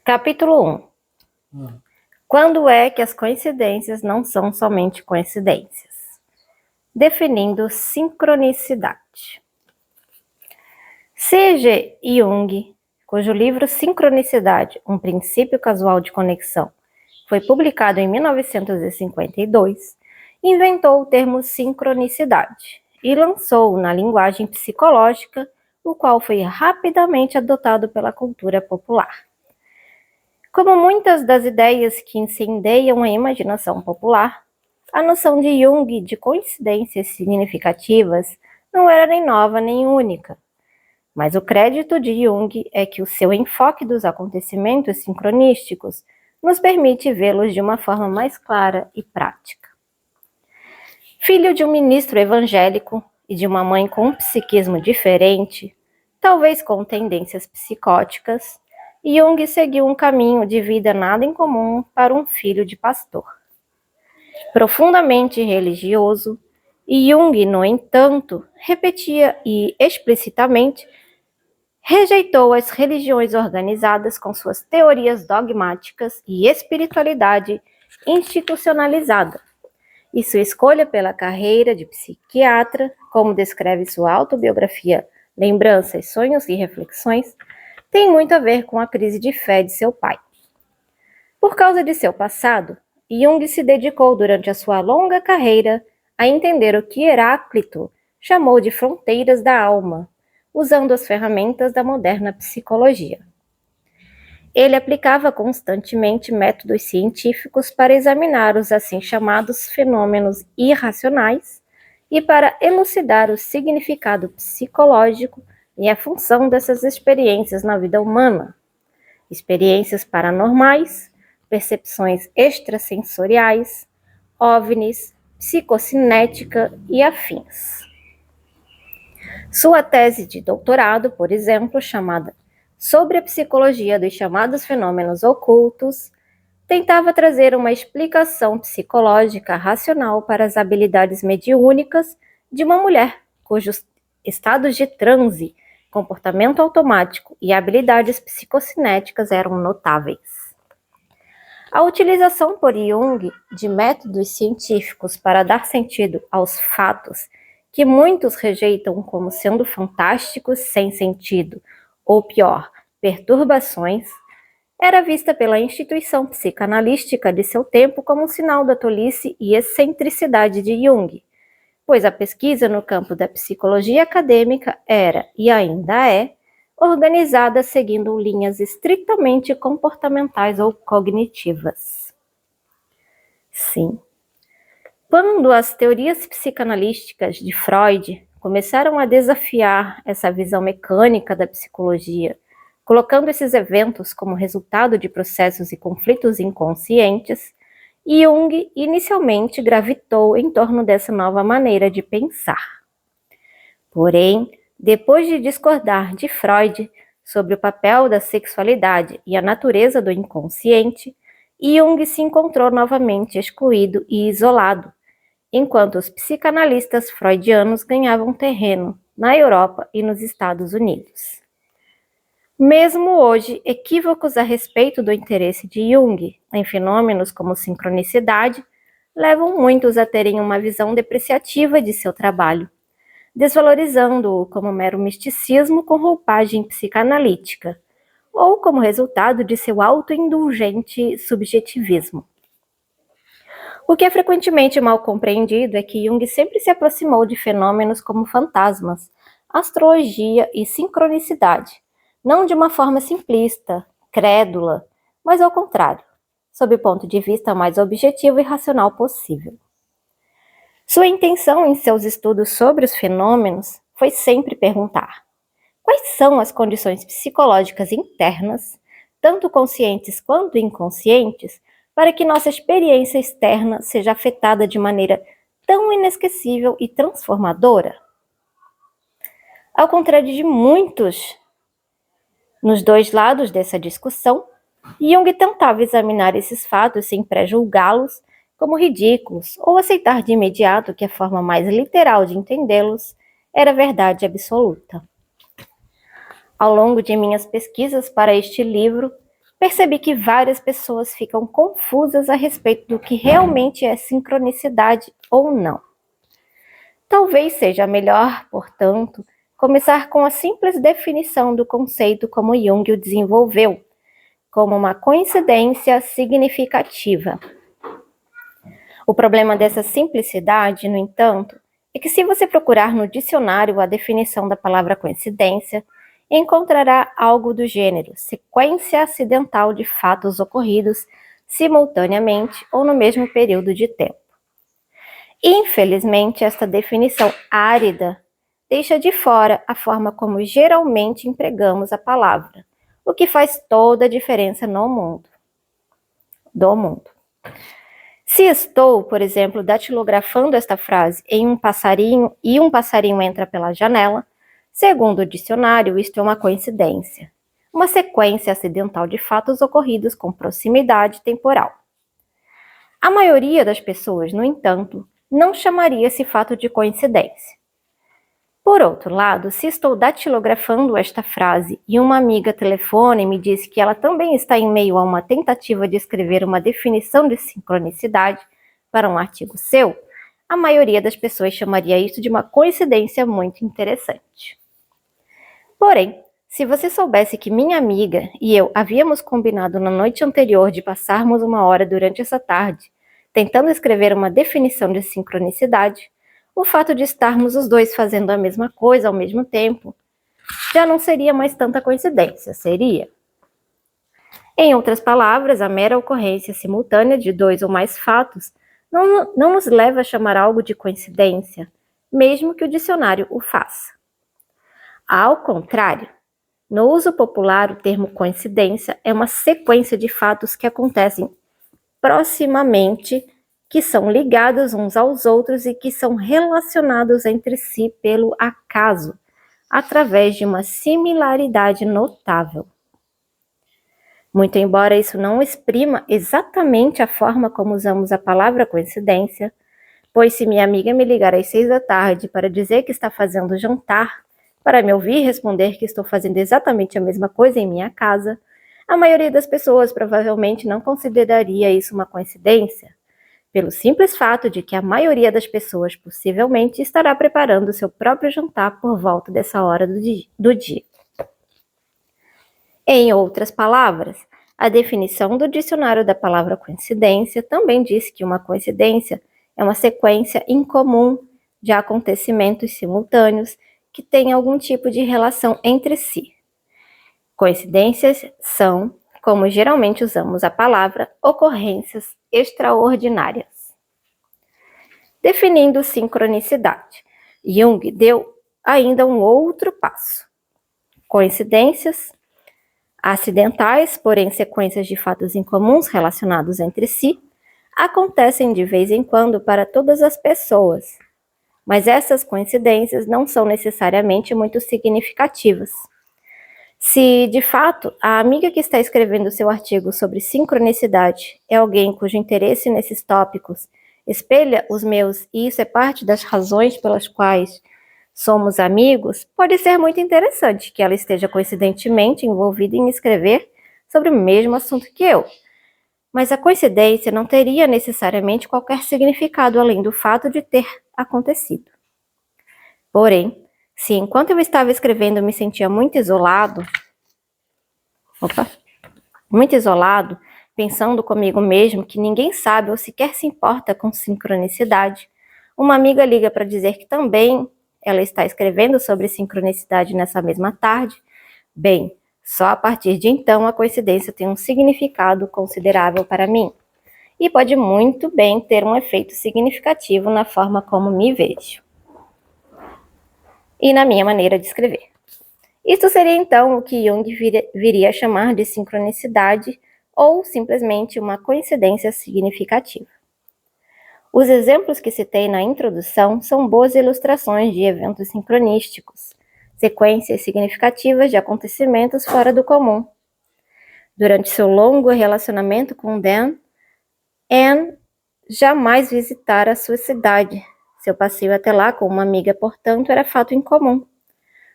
Capítulo 1. Quando é que as coincidências não são somente coincidências? Definindo sincronicidade. C.G. Jung, cujo livro Sincronicidade, um princípio casual de conexão, foi publicado em 1952, inventou o termo sincronicidade e lançou na linguagem psicológica, o qual foi rapidamente adotado pela cultura popular. Como muitas das ideias que incendeiam a imaginação popular, a noção de Jung de coincidências significativas não era nem nova nem única. Mas o crédito de Jung é que o seu enfoque dos acontecimentos sincronísticos nos permite vê-los de uma forma mais clara e prática. Filho de um ministro evangélico e de uma mãe com um psiquismo diferente, talvez com tendências psicóticas, Jung seguiu um caminho de vida nada incomum para um filho de pastor. Profundamente religioso, Jung, no entanto, repetia e explicitamente rejeitou as religiões organizadas com suas teorias dogmáticas e espiritualidade institucionalizada, e sua escolha pela carreira de psiquiatra, como descreve sua autobiografia Lembranças, Sonhos e Reflexões, tem muito a ver com a crise de fé de seu pai. Por causa de seu passado, Jung se dedicou durante a sua longa carreira a entender o que Heráclito chamou de fronteiras da alma, usando as ferramentas da moderna psicologia. Ele aplicava constantemente métodos científicos para examinar os assim chamados fenômenos irracionais e para elucidar o significado psicológico e a função dessas experiências na vida humana. Experiências paranormais, percepções extrasensoriais, OVNIs, psicocinética e afins. Sua tese de doutorado, por exemplo, chamada Sobre a Psicologia dos Chamados Fenômenos Ocultos, tentava trazer uma explicação psicológica racional para as habilidades mediúnicas de uma mulher cujos estados de transe, comportamento automático e habilidades psicocinéticas eram notáveis. A utilização por Jung de métodos científicos para dar sentido aos fatos que muitos rejeitam como sendo fantásticos sem sentido, ou pior, perturbações, era vista pela instituição psicanalística de seu tempo como um sinal da tolice e excentricidade de Jung, pois a pesquisa no campo da psicologia acadêmica era, e ainda é, organizada seguindo linhas estritamente comportamentais ou cognitivas. Sim. Quando as teorias psicanalísticas de Freud começaram a desafiar essa visão mecânica da psicologia, colocando esses eventos como resultado de processos e conflitos inconscientes, Jung inicialmente gravitou em torno dessa nova maneira de pensar. Porém, depois de discordar de Freud sobre o papel da sexualidade e a natureza do inconsciente, Jung se encontrou novamente excluído e isolado, enquanto os psicanalistas freudianos ganhavam terreno na Europa e nos Estados Unidos. Mesmo hoje, equívocos a respeito do interesse de Jung em fenômenos como sincronicidade levam muitos a terem uma visão depreciativa de seu trabalho, desvalorizando-o como mero misticismo com roupagem psicanalítica, ou como resultado de seu autoindulgente subjetivismo. O que é frequentemente mal compreendido é que Jung sempre se aproximou de fenômenos como fantasmas, astrologia e sincronicidade, não de uma forma simplista, crédula, mas ao contrário, sob o ponto de vista mais objetivo e racional possível. Sua intenção em seus estudos sobre os fenômenos foi sempre perguntar: quais são as condições psicológicas internas, tanto conscientes quanto inconscientes, para que nossa experiência externa seja afetada de maneira tão inesquecível e transformadora? Ao contrário de muitos nos dois lados dessa discussão, Jung tentava examinar esses fatos sem pré-julgá-los como ridículos ou aceitar de imediato que a forma mais literal de entendê-los era verdade absoluta. Ao longo de minhas pesquisas para este livro, percebi que várias pessoas ficam confusas a respeito do que realmente é sincronicidade ou não. Talvez seja melhor, portanto, começar com a simples definição do conceito como Jung o desenvolveu, como uma coincidência significativa. O problema dessa simplicidade, no entanto, é que se você procurar no dicionário a definição da palavra coincidência, encontrará algo do gênero sequência acidental de fatos ocorridos simultaneamente ou no mesmo período de tempo. Infelizmente, esta definição árida deixa de fora a forma como geralmente empregamos a palavra, o que faz toda a diferença no mundo. Se estou, por exemplo, datilografando esta frase em um passarinho e um passarinho entra pela janela, segundo o dicionário, isto é uma coincidência, uma sequência acidental de fatos ocorridos com proximidade temporal. A maioria das pessoas, no entanto, não chamaria esse fato de coincidência. Por outro lado, se estou datilografando esta frase e uma amiga telefona e me diz que ela também está em meio a uma tentativa de escrever uma definição de sincronicidade para um artigo seu, a maioria das pessoas chamaria isso de uma coincidência muito interessante. Porém, se você soubesse que minha amiga e eu havíamos combinado na noite anterior de passarmos uma hora durante essa tarde tentando escrever uma definição de sincronicidade, o fato de estarmos os dois fazendo a mesma coisa ao mesmo tempo já não seria mais tanta coincidência, seria? Em outras palavras, a mera ocorrência simultânea de dois ou mais fatos não nos leva a chamar algo de coincidência, mesmo que o dicionário o faça. Ao contrário, no uso popular, o termo coincidência é uma sequência de fatos que acontecem proximamente, que são ligados uns aos outros e que são relacionados entre si pelo acaso, através de uma similaridade notável. Muito embora isso não exprima exatamente a forma como usamos a palavra coincidência, pois se minha amiga me ligar às 6 da tarde para dizer que está fazendo jantar, para me ouvir responder que estou fazendo exatamente a mesma coisa em minha casa, a maioria das pessoas provavelmente não consideraria isso uma coincidência, pelo simples fato de que a maioria das pessoas possivelmente estará preparando seu próprio jantar por volta dessa hora do dia. Em outras palavras, a definição do dicionário da palavra coincidência também diz que uma coincidência é uma sequência incomum de acontecimentos simultâneos que têm algum tipo de relação entre si. Coincidências são, como geralmente usamos a palavra, ocorrências extraordinárias. Definindo sincronicidade, Jung deu ainda um outro passo. Coincidências acidentais, porém sequências de fatos incomuns relacionados entre si, acontecem de vez em quando para todas as pessoas, mas essas coincidências não são necessariamente muito significativas. Se, de fato, a amiga que está escrevendo seu artigo sobre sincronicidade é alguém cujo interesse nesses tópicos espelha os meus e isso é parte das razões pelas quais somos amigos, pode ser muito interessante que ela esteja coincidentemente envolvida em escrever sobre o mesmo assunto que eu. Mas a coincidência não teria necessariamente qualquer significado além do fato de ter acontecido. Porém, se enquanto eu estava escrevendo eu me sentia muito isolado, pensando comigo mesmo que ninguém sabe ou sequer se importa com sincronicidade, uma amiga liga para dizer que também ela está escrevendo sobre sincronicidade nessa mesma tarde. Bem, só a partir de então a coincidência tem um significado considerável para mim e pode muito bem ter um efeito significativo na forma como me vejo e na minha maneira de escrever. Isso seria então o que Jung viria a chamar de sincronicidade ou simplesmente uma coincidência significativa. Os exemplos que citei na introdução são boas ilustrações de eventos sincronísticos, sequências significativas de acontecimentos fora do comum. Durante seu longo relacionamento com Dan, Anne jamais visitara sua cidade. Seu passeio até lá com uma amiga, portanto, era fato incomum.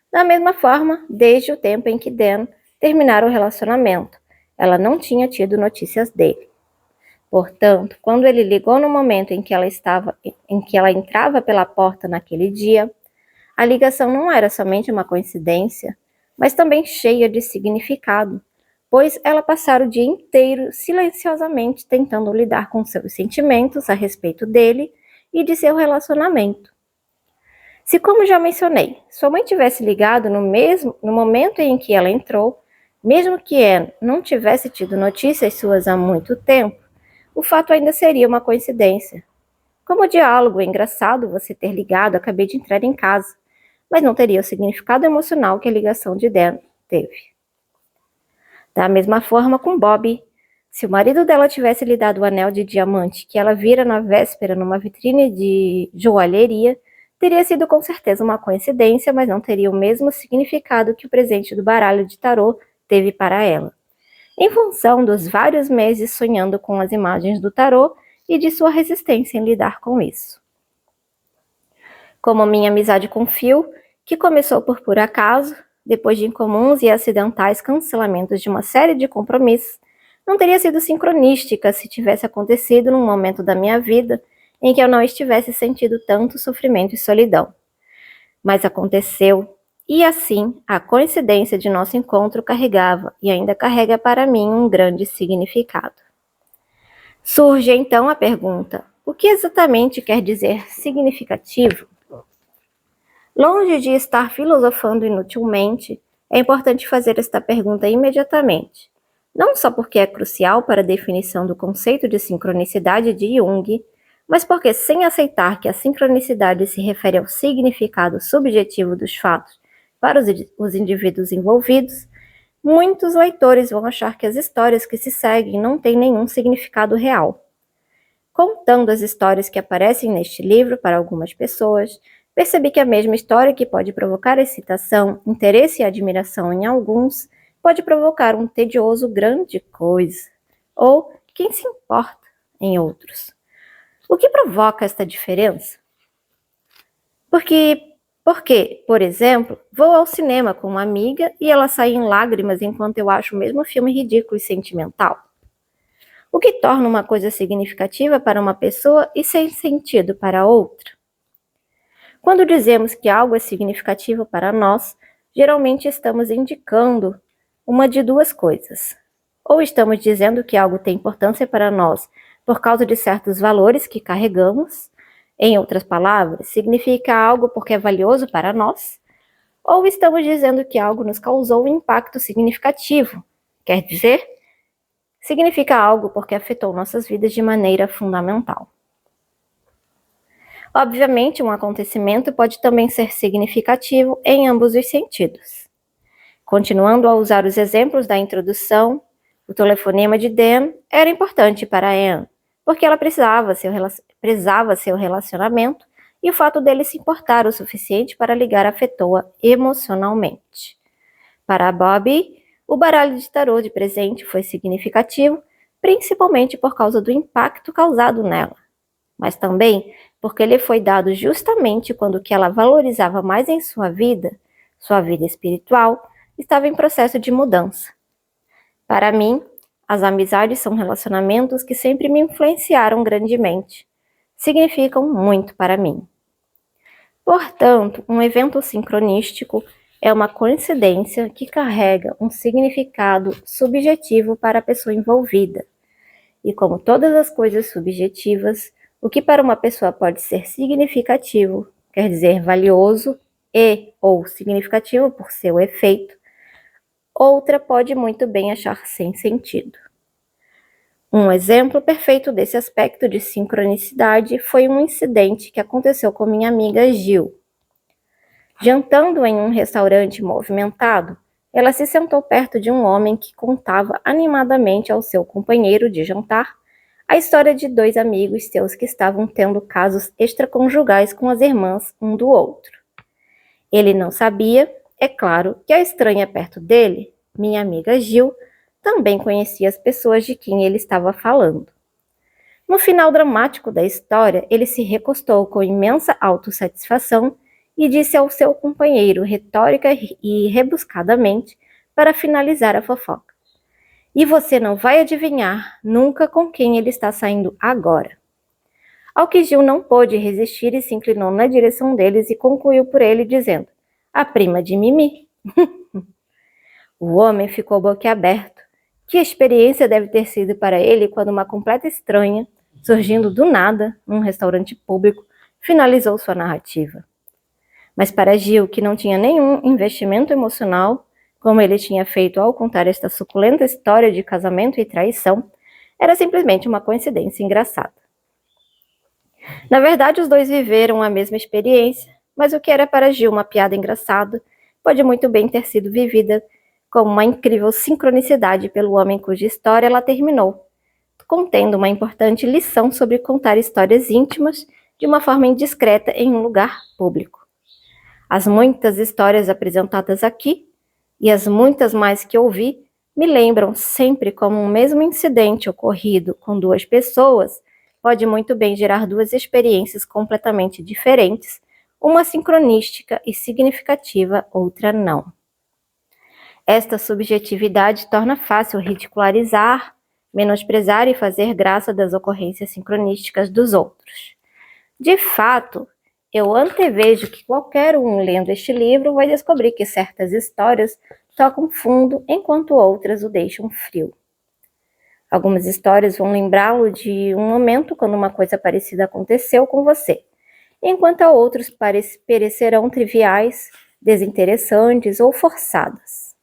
Da mesma forma, desde o tempo em que Dan terminara o relacionamento, ela não tinha tido notícias dele. Portanto, quando ele ligou no momento em que ela entrava pela porta naquele dia, a ligação não era somente uma coincidência, mas também cheia de significado, pois ela passara o dia inteiro silenciosamente tentando lidar com seus sentimentos a respeito dele e de seu relacionamento. Se, como já mencionei, sua mãe tivesse ligado no momento em que ela entrou, mesmo que Anne não tivesse tido notícias suas há muito tempo, o fato ainda seria uma coincidência. Como diálogo, é engraçado você ter ligado, acabei de entrar em casa, mas não teria o significado emocional que a ligação de Dan teve. Da mesma forma com Bobbie, se o marido dela tivesse lhe dado o anel de diamante que ela vira na véspera numa vitrine de joalheria, teria sido com certeza uma coincidência, mas não teria o mesmo significado que o presente do baralho de tarô teve para ela. Em função dos vários meses sonhando com as imagens do tarô e de sua resistência em lidar com isso. Como minha amizade com Phil, que começou por acaso, depois de incomuns e acidentais cancelamentos de uma série de compromissos, não teria sido sincronística se tivesse acontecido num momento da minha vida em que eu não estivesse sentindo tanto sofrimento e solidão. Mas aconteceu, e assim a coincidência de nosso encontro carregava e ainda carrega para mim um grande significado. Surge então a pergunta: o que exatamente quer dizer significativo? Longe de estar filosofando inutilmente, é importante fazer esta pergunta imediatamente, não só porque é crucial para a definição do conceito de sincronicidade de Jung, mas porque, sem aceitar que a sincronicidade se refere ao significado subjetivo dos fatos para os indivíduos envolvidos, muitos leitores vão achar que as histórias que se seguem não têm nenhum significado real. Contando as histórias que aparecem neste livro para algumas pessoas, percebi que a mesma história que pode provocar excitação, interesse e admiração em alguns, pode provocar um tedioso grande coisa, ou quem se importa em outros. O que provoca esta diferença? Porque, por exemplo, vou ao cinema com uma amiga e ela sai em lágrimas enquanto eu acho o mesmo filme ridículo e sentimental. O que torna uma coisa significativa para uma pessoa e sem sentido para outra? Quando dizemos que algo é significativo para nós, geralmente estamos indicando uma de duas coisas. Ou estamos dizendo que algo tem importância para nós por causa de certos valores que carregamos, em outras palavras, significa algo porque é valioso para nós, ou estamos dizendo que algo nos causou um impacto significativo, quer dizer, significa algo porque afetou nossas vidas de maneira fundamental. Obviamente, um acontecimento pode também ser significativo em ambos os sentidos. Continuando a usar os exemplos da introdução, o telefonema de Dan era importante para Anne, porque ela prezava seu relacionamento e o fato dele se importar o suficiente para ligar afetou-a emocionalmente. Para Bobbie, o baralho de tarô de presente foi significativo, principalmente por causa do impacto causado nela, mas também porque lhe foi dado justamente quando o que ela valorizava mais em sua vida espiritual, estava em processo de mudança. Para mim, as amizades são relacionamentos que sempre me influenciaram grandemente. Significam muito para mim. Portanto, um evento sincronístico é uma coincidência que carrega um significado subjetivo para a pessoa envolvida. E como todas as coisas subjetivas, o que para uma pessoa pode ser significativo, quer dizer valioso ou significativo por seu efeito, outra pode muito bem achar sem sentido. Um exemplo perfeito desse aspecto de sincronicidade foi um incidente que aconteceu com minha amiga Gil. Jantando em um restaurante movimentado, ela se sentou perto de um homem que contava animadamente ao seu companheiro de jantar a história de dois amigos seus que estavam tendo casos extraconjugais com as irmãs um do outro. Ele não sabia, é claro, que a estranha perto dele, minha amiga Gil, também conhecia as pessoas de quem ele estava falando. No final dramático da história, ele se recostou com imensa autossatisfação e disse ao seu companheiro, retórica e rebuscadamente, para finalizar a fofoca: E você não vai adivinhar nunca com quem ele está saindo agora. Ao que Gil não pôde resistir e se inclinou na direção deles e concluiu por ele, dizendo: a prima de Mimi. O homem ficou boquiaberto. Que experiência deve ter sido para ele quando uma completa estranha, surgindo do nada, num restaurante público, finalizou sua narrativa. Mas para Gil, que não tinha nenhum investimento emocional, como ele tinha feito ao contar esta suculenta história de casamento e traição, era simplesmente uma coincidência engraçada. Na verdade, os dois viveram a mesma experiência, mas o que era para Gil uma piada engraçada, pode muito bem ter sido vivida como uma incrível sincronicidade pelo homem cuja história ela terminou, contendo uma importante lição sobre contar histórias íntimas de uma forma indiscreta em um lugar público. As muitas histórias apresentadas aqui, e as muitas mais que ouvi, me lembram sempre como um mesmo incidente ocorrido com duas pessoas pode muito bem gerar duas experiências completamente diferentes, uma sincronística e significativa, outra não. Esta subjetividade torna fácil ridicularizar, menosprezar e fazer graça das ocorrências sincronísticas dos outros. De fato, eu antevejo que qualquer um lendo este livro vai descobrir que certas histórias tocam fundo, enquanto outras o deixam frio. Algumas histórias vão lembrá-lo de um momento quando uma coisa parecida aconteceu com você, enquanto outros parecerão triviais, desinteressantes ou forçadas.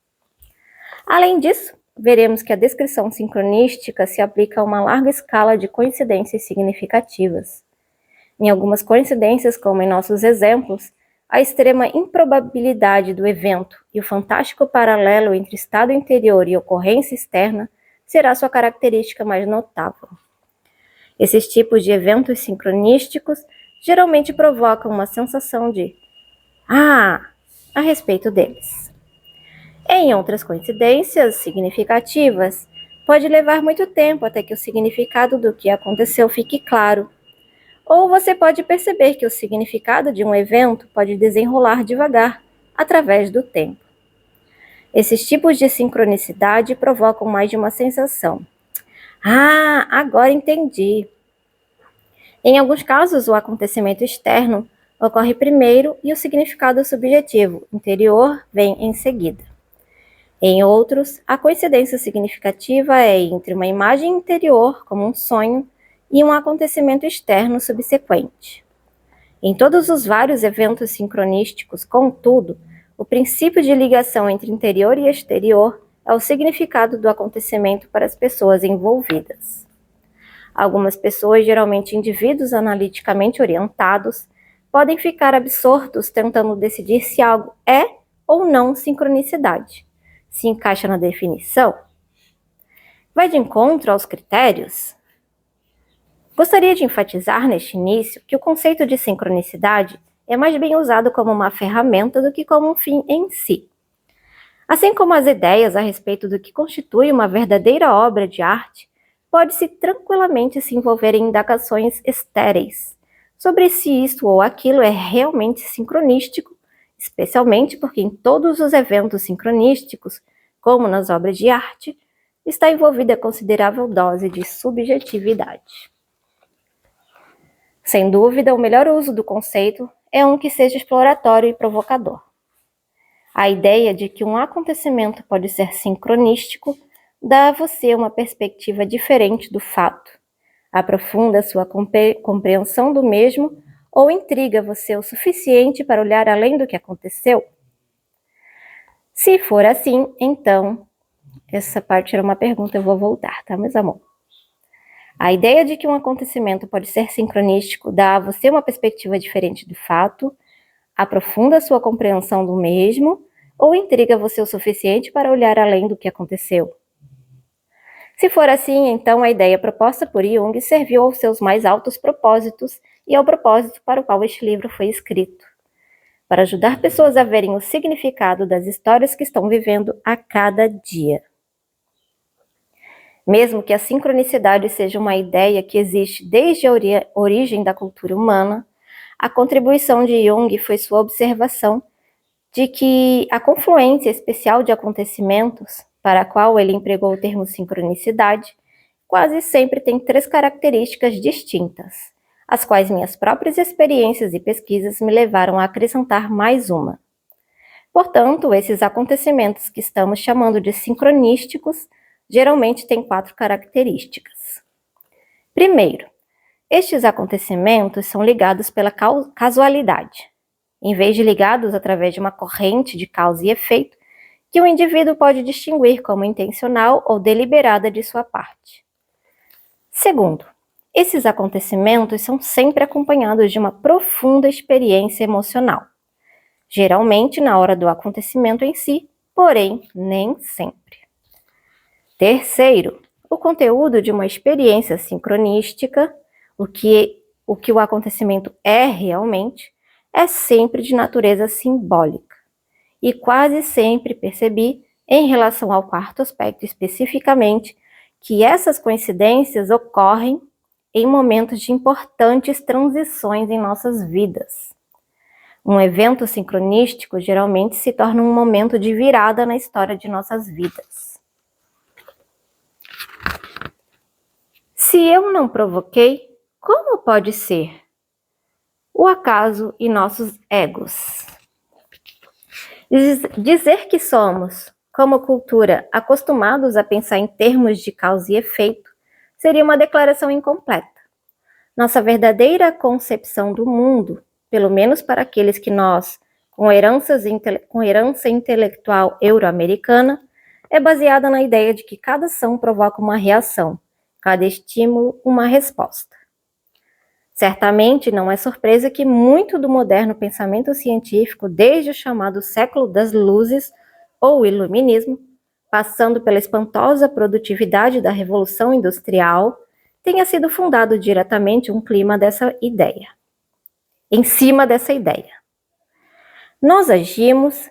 Além disso, veremos que a descrição sincronística se aplica a uma larga escala de coincidências significativas. Em algumas coincidências, como em nossos exemplos, a extrema improbabilidade do evento e o fantástico paralelo entre estado interior e ocorrência externa será sua característica mais notável. Esses tipos de eventos sincronísticos geralmente provocam uma sensação de a respeito deles. Em outras coincidências significativas, pode levar muito tempo até que o significado do que aconteceu fique claro. Ou você pode perceber que o significado de um evento pode desenrolar devagar, através do tempo. Esses tipos de sincronicidade provocam mais de uma sensação. Agora entendi. Em alguns casos, o acontecimento externo ocorre primeiro e o significado subjetivo, interior, vem em seguida. Em outros, a coincidência significativa é entre uma imagem interior, como um sonho, e um acontecimento externo subsequente. Em todos os vários eventos sincronísticos, contudo, o princípio de ligação entre interior e exterior é o significado do acontecimento para as pessoas envolvidas. Algumas pessoas, geralmente indivíduos analiticamente orientados, podem ficar absortos tentando decidir se algo é ou não sincronicidade. Se encaixa na definição? Vai de encontro aos critérios? Gostaria de enfatizar neste início que o conceito de sincronicidade é mais bem usado como uma ferramenta do que como um fim em si. Assim como as ideias a respeito do que constitui uma verdadeira obra de arte, pode-se tranquilamente se envolver em indagações estéreis sobre se isto ou aquilo é realmente sincronístico, especialmente porque em todos os eventos sincronísticos, como nas obras de arte, está envolvida considerável dose de subjetividade. Sem dúvida, o melhor uso do conceito é um que seja exploratório e provocador. A ideia de que um acontecimento pode ser sincronístico dá a você uma perspectiva diferente do fato, aprofunda sua compreensão do mesmo ou intriga você o suficiente para olhar além do que aconteceu? Se for assim, então, essa parte era uma pergunta, eu vou voltar, tá, meus amores? A ideia de que um acontecimento pode ser sincronístico dá a você uma perspectiva diferente do fato, aprofunda sua compreensão do mesmo ou intriga você o suficiente para olhar além do que aconteceu. Se for assim, então a ideia proposta por Jung serviu aos seus mais altos propósitos e ao propósito para o qual este livro foi escrito, para ajudar pessoas a verem o significado das histórias que estão vivendo a cada dia. Mesmo que a sincronicidade seja uma ideia que existe desde a origem da cultura humana, a contribuição de Jung foi sua observação de que a confluência especial de acontecimentos, para a qual ele empregou o termo sincronicidade, quase sempre tem 3 características distintas, as quais minhas próprias experiências e pesquisas me levaram a acrescentar mais uma. Portanto, esses acontecimentos que estamos chamando de sincronísticos geralmente têm 4 características. Primeiro, estes acontecimentos são ligados pela casualidade, em vez de ligados através de uma corrente de causa e efeito que o indivíduo pode distinguir como intencional ou deliberada de sua parte. Segundo, esses acontecimentos são sempre acompanhados de uma profunda experiência emocional, geralmente na hora do acontecimento em si, porém nem sempre. Terceiro, o conteúdo de uma experiência sincronística, o que o acontecimento é realmente, é sempre de natureza simbólica. E quase sempre percebi, em relação ao quarto aspecto especificamente, que essas coincidências ocorrem em momentos de importantes transições em nossas vidas. Um evento sincronístico geralmente se torna um momento de virada na história de nossas vidas. Se eu não provoquei, como pode ser? O acaso e nossos egos. Dizer que somos, como cultura, acostumados a pensar em termos de causa e efeito, seria uma declaração incompleta. Nossa verdadeira concepção do mundo, pelo menos para aqueles que nós, com herança intelectual euro-americana, é baseada na ideia de que cada ação provoca uma reação, cada estímulo uma resposta. Certamente não é surpresa que muito do moderno pensamento científico, desde o chamado século das luzes ou iluminismo, passando pela espantosa produtividade da Revolução Industrial, tenha sido fundado diretamente um clima dessa ideia. Em cima dessa ideia. Nós agimos,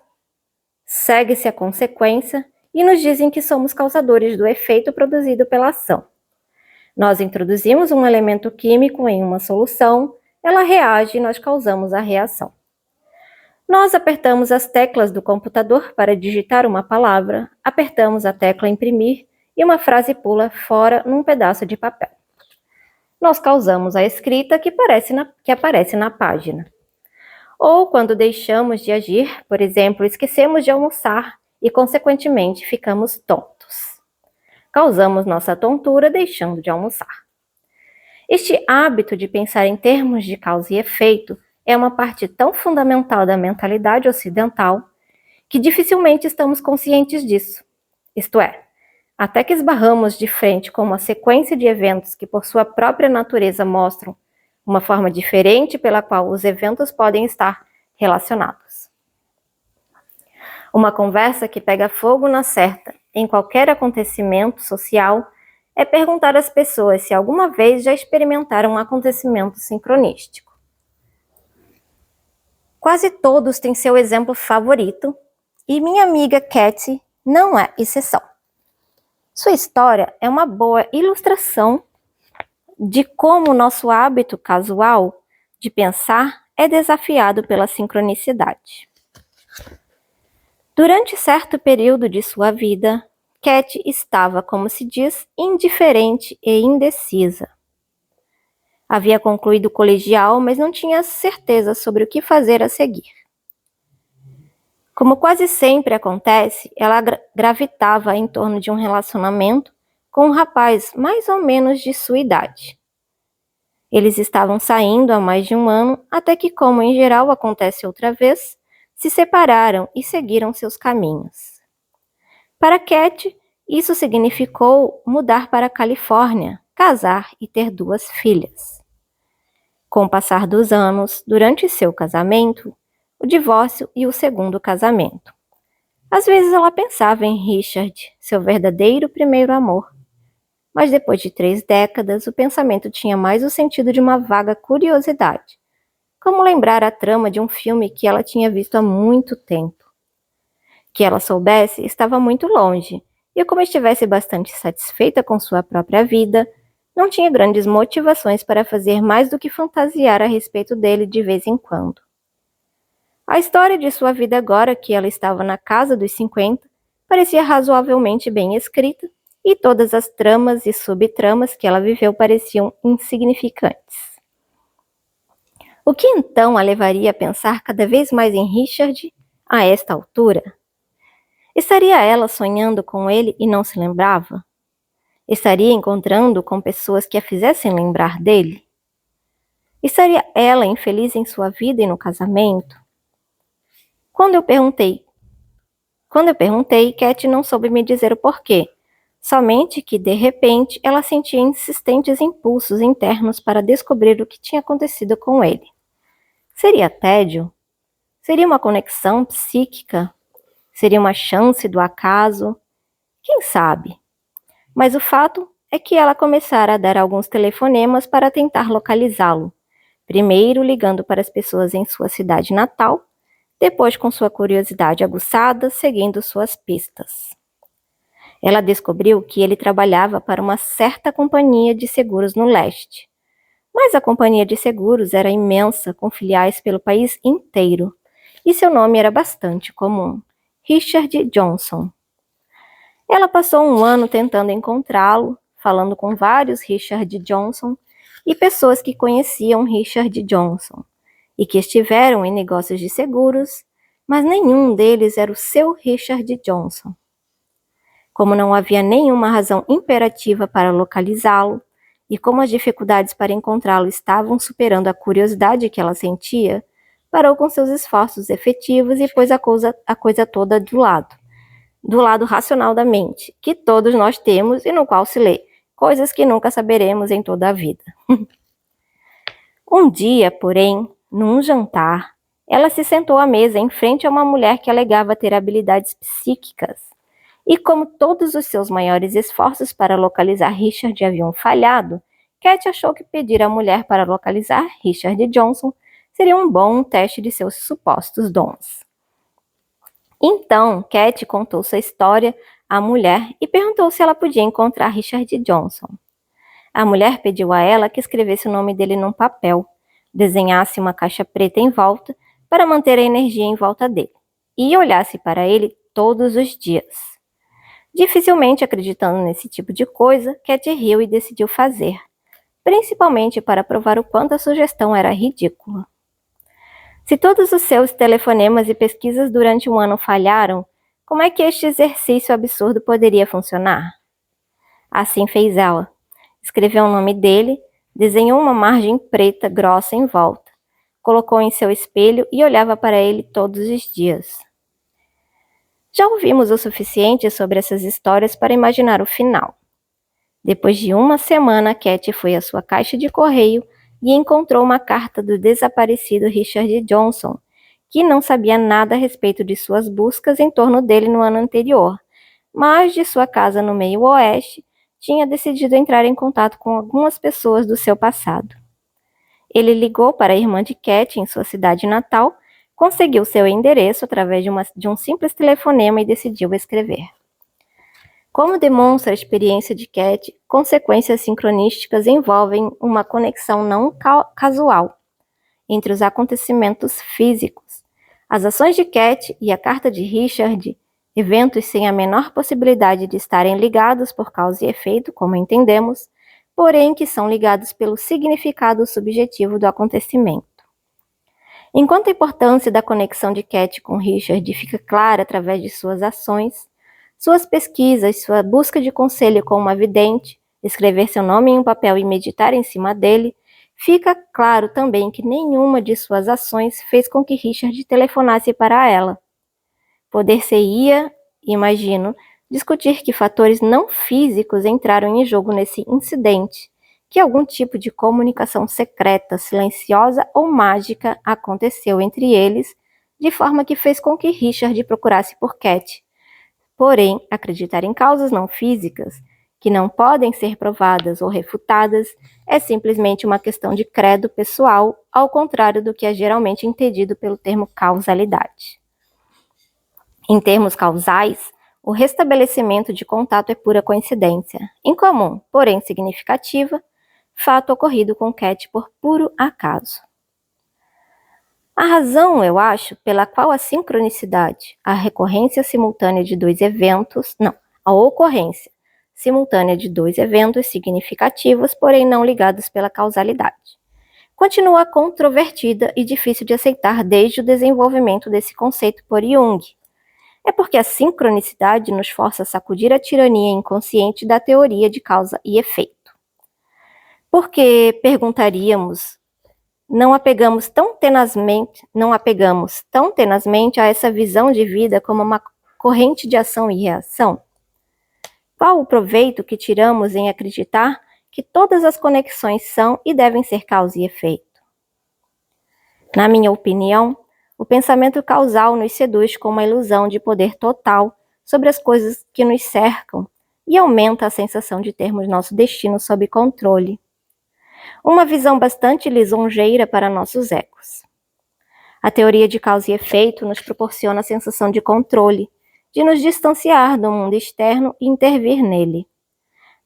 segue-se a consequência e nos dizem que somos causadores do efeito produzido pela ação. Nós introduzimos um elemento químico em uma solução, ela reage e nós causamos a reação. Nós apertamos as teclas do computador para digitar uma palavra, apertamos a tecla imprimir e uma frase pula fora num pedaço de papel. Nós causamos a escrita que aparece na página. Ou quando deixamos de agir, por exemplo, esquecemos de almoçar e, consequentemente, ficamos tontos. Causamos nossa tontura deixando de almoçar. Este hábito de pensar em termos de causa e efeito é uma parte tão fundamental da mentalidade ocidental que dificilmente estamos conscientes disso. Isto é, até que esbarramos de frente com uma sequência de eventos que, por sua própria natureza, mostram uma forma diferente pela qual os eventos podem estar relacionados. Uma conversa que pega fogo na certa em qualquer acontecimento social é perguntar às pessoas se alguma vez já experimentaram um acontecimento sincronístico. Quase todos têm seu exemplo favorito e minha amiga Katy não é exceção. Sua história é uma boa ilustração de como o nosso hábito casual de pensar é desafiado pela sincronicidade. Durante certo período de sua vida, Katy estava, como se diz, indiferente e indecisa. Havia concluído o colegial, mas não tinha certeza sobre o que fazer a seguir. Como quase sempre acontece, ela gravitava em torno de um relacionamento com um rapaz mais ou menos de sua idade. Eles estavam saindo há mais de um ano, até que, como em geral acontece outra vez, se separaram e seguiram seus caminhos. Para Katy, isso significou mudar para a Califórnia, casar e ter 2 filhas. Com o passar dos anos, durante seu casamento, o divórcio e o segundo casamento. Às vezes ela pensava em Richard, seu verdadeiro primeiro amor. Mas depois de 3 décadas, o pensamento tinha mais o sentido de uma vaga curiosidade, como lembrar a trama de um filme que ela tinha visto há muito tempo. Que ela soubesse estava muito longe, e como estivesse bastante satisfeita com sua própria vida, não tinha grandes motivações para fazer mais do que fantasiar a respeito dele de vez em quando. A história de sua vida agora que ela estava na casa dos 50 parecia razoavelmente bem escrita, e todas as tramas e subtramas que ela viveu pareciam insignificantes. O que então a levaria a pensar cada vez mais em Richard a esta altura? Estaria ela sonhando com ele e não se lembrava? Estaria encontrando com pessoas que a fizessem lembrar dele? Estaria ela infeliz em sua vida e no casamento? Quando eu perguntei, Cat não soube me dizer o porquê, somente que, de repente, ela sentia insistentes impulsos internos para descobrir o que tinha acontecido com ele. Seria tédio? Seria uma conexão psíquica? Seria uma chance do acaso? Quem sabe? Mas o fato é que ela começara a dar alguns telefonemas para tentar localizá-lo, primeiro ligando para as pessoas em sua cidade natal, depois com sua curiosidade aguçada, seguindo suas pistas. Ela descobriu que ele trabalhava para uma certa companhia de seguros no leste. Mas a companhia de seguros era imensa, com filiais pelo país inteiro, e seu nome era bastante comum: Richard Johnson. Ela passou um ano tentando encontrá-lo, falando com vários Richard Johnson e pessoas que conheciam Richard Johnson e que estiveram em negócios de seguros, mas nenhum deles era o seu Richard Johnson. Como não havia nenhuma razão imperativa para localizá-lo, e como as dificuldades para encontrá-lo estavam superando a curiosidade que ela sentia, parou com seus esforços efetivos e pôs a coisa toda do lado racional da mente, que todos nós temos e no qual se lê coisas que nunca saberemos em toda a vida. Um dia, porém, num jantar, ela se sentou à mesa em frente a uma mulher que alegava ter habilidades psíquicas. E como todos os seus maiores esforços para localizar Richard haviam falhado, Cat achou que pedir à mulher para localizar Richard Johnson seria um bom teste de seus supostos dons. Então, Cat contou sua história à mulher e perguntou se ela podia encontrar Richard Johnson. A mulher pediu a ela que escrevesse o nome dele num papel, desenhasse uma caixa preta em volta para manter a energia em volta dele, e olhasse para ele todos os dias. Dificilmente acreditando nesse tipo de coisa, Cat riu e decidiu fazer, principalmente para provar o quanto a sugestão era ridícula. Se todos os seus telefonemas e pesquisas durante um ano falharam, como é que este exercício absurdo poderia funcionar? Assim fez ela. Escreveu o nome dele, desenhou uma margem preta grossa em volta, colocou em seu espelho e olhava para ele todos os dias. Já ouvimos o suficiente sobre essas histórias para imaginar o final. Depois de uma semana, Cat foi à sua caixa de correio e encontrou uma carta do desaparecido Richard Johnson, que não sabia nada a respeito de suas buscas em torno dele no ano anterior, mas de sua casa no meio oeste, tinha decidido entrar em contato com algumas pessoas do seu passado. Ele ligou para a irmã de Cat em sua cidade natal, conseguiu seu endereço através de um simples telefonema e decidiu escrever. Como demonstra a experiência de Cat, consequências sincronísticas envolvem uma conexão não casual entre os acontecimentos físicos. As ações de Cat e a carta de Richard, eventos sem a menor possibilidade de estarem ligados por causa e efeito, como entendemos, porém que são ligados pelo significado subjetivo do acontecimento. Enquanto a importância da conexão de Cat com Richard fica clara através de suas ações, suas pesquisas, sua busca de conselho com uma vidente, escrever seu nome em um papel e meditar em cima dele, fica claro também que nenhuma de suas ações fez com que Richard telefonasse para ela. Poder-se-ia, imagino, discutir que fatores não físicos entraram em jogo nesse incidente, que algum tipo de comunicação secreta, silenciosa ou mágica aconteceu entre eles, de forma que fez com que Richard procurasse por Cat. Porém, acreditar em causas não físicas, que não podem ser provadas ou refutadas, é simplesmente uma questão de credo pessoal, ao contrário do que é geralmente entendido pelo termo causalidade. Em termos causais, o restabelecimento de contato é pura coincidência, incomum, porém significativa, fato ocorrido com Cat por puro acaso. A razão, eu acho, pela qual a sincronicidade, a recorrência simultânea de dois eventos, a ocorrência simultânea de dois eventos significativos, porém não ligados pela causalidade, continua controvertida e difícil de aceitar desde o desenvolvimento desse conceito por Jung. É porque a sincronicidade nos força a sacudir a tirania inconsciente da teoria de causa e efeito. Porque, perguntaríamos, não apegamos tão tenazmente a essa visão de vida como uma corrente de ação e reação? Qual o proveito que tiramos em acreditar que todas as conexões são e devem ser causa e efeito? Na minha opinião, o pensamento causal nos seduz com uma ilusão de poder total sobre as coisas que nos cercam e aumenta a sensação de termos nosso destino sob controle. Uma visão bastante lisonjeira para nossos ecos. A teoria de causa e efeito nos proporciona a sensação de controle, de nos distanciar do mundo externo e intervir nele.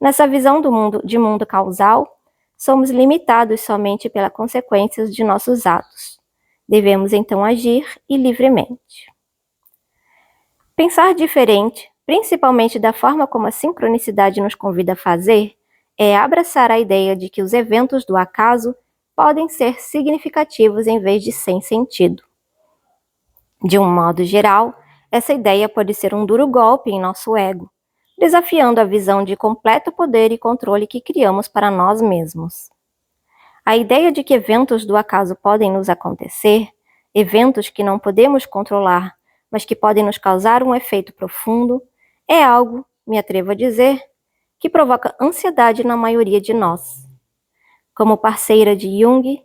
Nessa visão de mundo causal, somos limitados somente pelas consequências de nossos atos. Devemos então agir e livremente. Pensar diferente, principalmente da forma como a sincronicidade nos convida a fazer, é abraçar a ideia de que os eventos do acaso podem ser significativos em vez de sem sentido. De um modo geral, essa ideia pode ser um duro golpe em nosso ego, desafiando a visão de completo poder e controle que criamos para nós mesmos. A ideia de que eventos do acaso podem nos acontecer, eventos que não podemos controlar, mas que podem nos causar um efeito profundo, é algo, me atrevo a dizer, que provoca ansiedade na maioria de nós. Como parceira de Jung,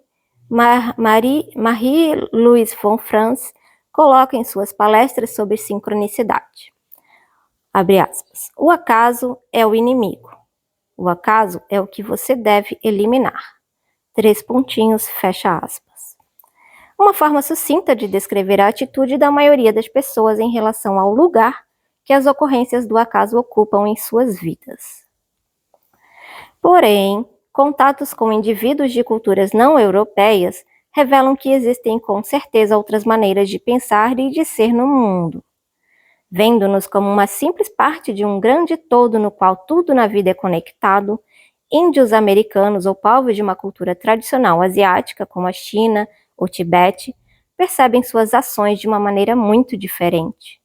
Marie-Louise von Franz coloca em suas palestras sobre sincronicidade. Abre aspas. O acaso é o inimigo. O acaso é o que você deve eliminar. 3 pontinhos, fecha aspas. Uma forma sucinta de descrever a atitude da maioria das pessoas em relação ao lugar que as ocorrências do acaso ocupam em suas vidas. Porém, contatos com indivíduos de culturas não europeias revelam que existem com certeza outras maneiras de pensar e de ser no mundo. Vendo-nos como uma simples parte de um grande todo no qual tudo na vida é conectado, índios americanos ou povos de uma cultura tradicional asiática, como a China ou Tibete, percebem suas ações de uma maneira muito diferente.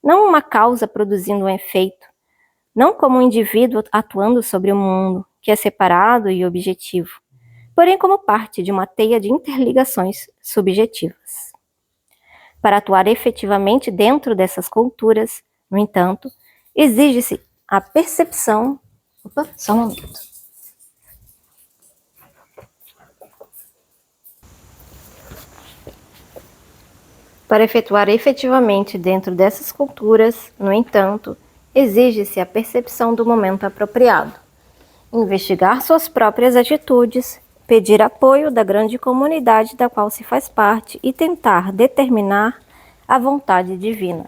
Não uma causa produzindo um efeito, não como um indivíduo atuando sobre o mundo, que é separado e objetivo, porém como parte de uma teia de interligações subjetivas. Para atuar efetivamente dentro dessas culturas, no entanto, exige-se a percepção... Só um momento. Para efetuar efetivamente dentro dessas culturas, no entanto, exige-se a percepção do momento apropriado, investigar suas próprias atitudes, pedir apoio da grande comunidade da qual se faz parte e tentar determinar a vontade divina.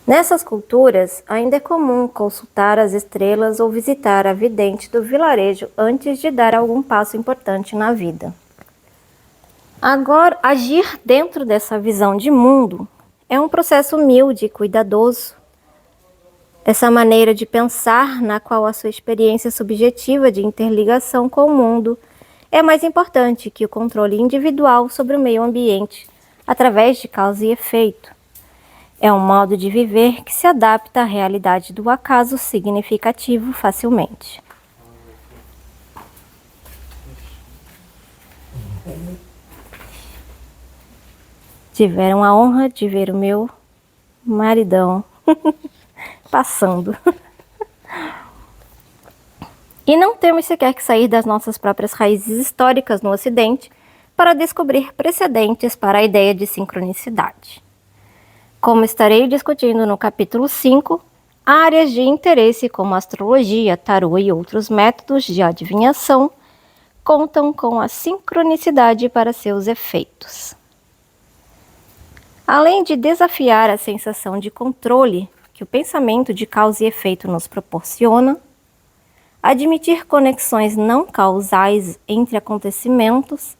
Nessas culturas, ainda é comum consultar as estrelas ou visitar a vidente do vilarejo antes de dar algum passo importante na vida. Agora, agir dentro dessa visão de mundo é um processo humilde e cuidadoso. Essa maneira de pensar, na qual a sua experiência subjetiva de interligação com o mundo é mais importante que o controle individual sobre o meio ambiente, através de causa e efeito. É um modo de viver que se adapta à realidade do acaso significativo facilmente. Tiveram a honra de ver o meu maridão passando. E não temos sequer que sair das nossas próprias raízes históricas no Ocidente para descobrir precedentes para a ideia de sincronicidade. Como estarei discutindo no capítulo 5, áreas de interesse como astrologia, tarô e outros métodos de adivinhação contam com a sincronicidade para seus efeitos. Além de desafiar a sensação de controle que o pensamento de causa e efeito nos proporciona, admitir conexões não causais entre acontecimentos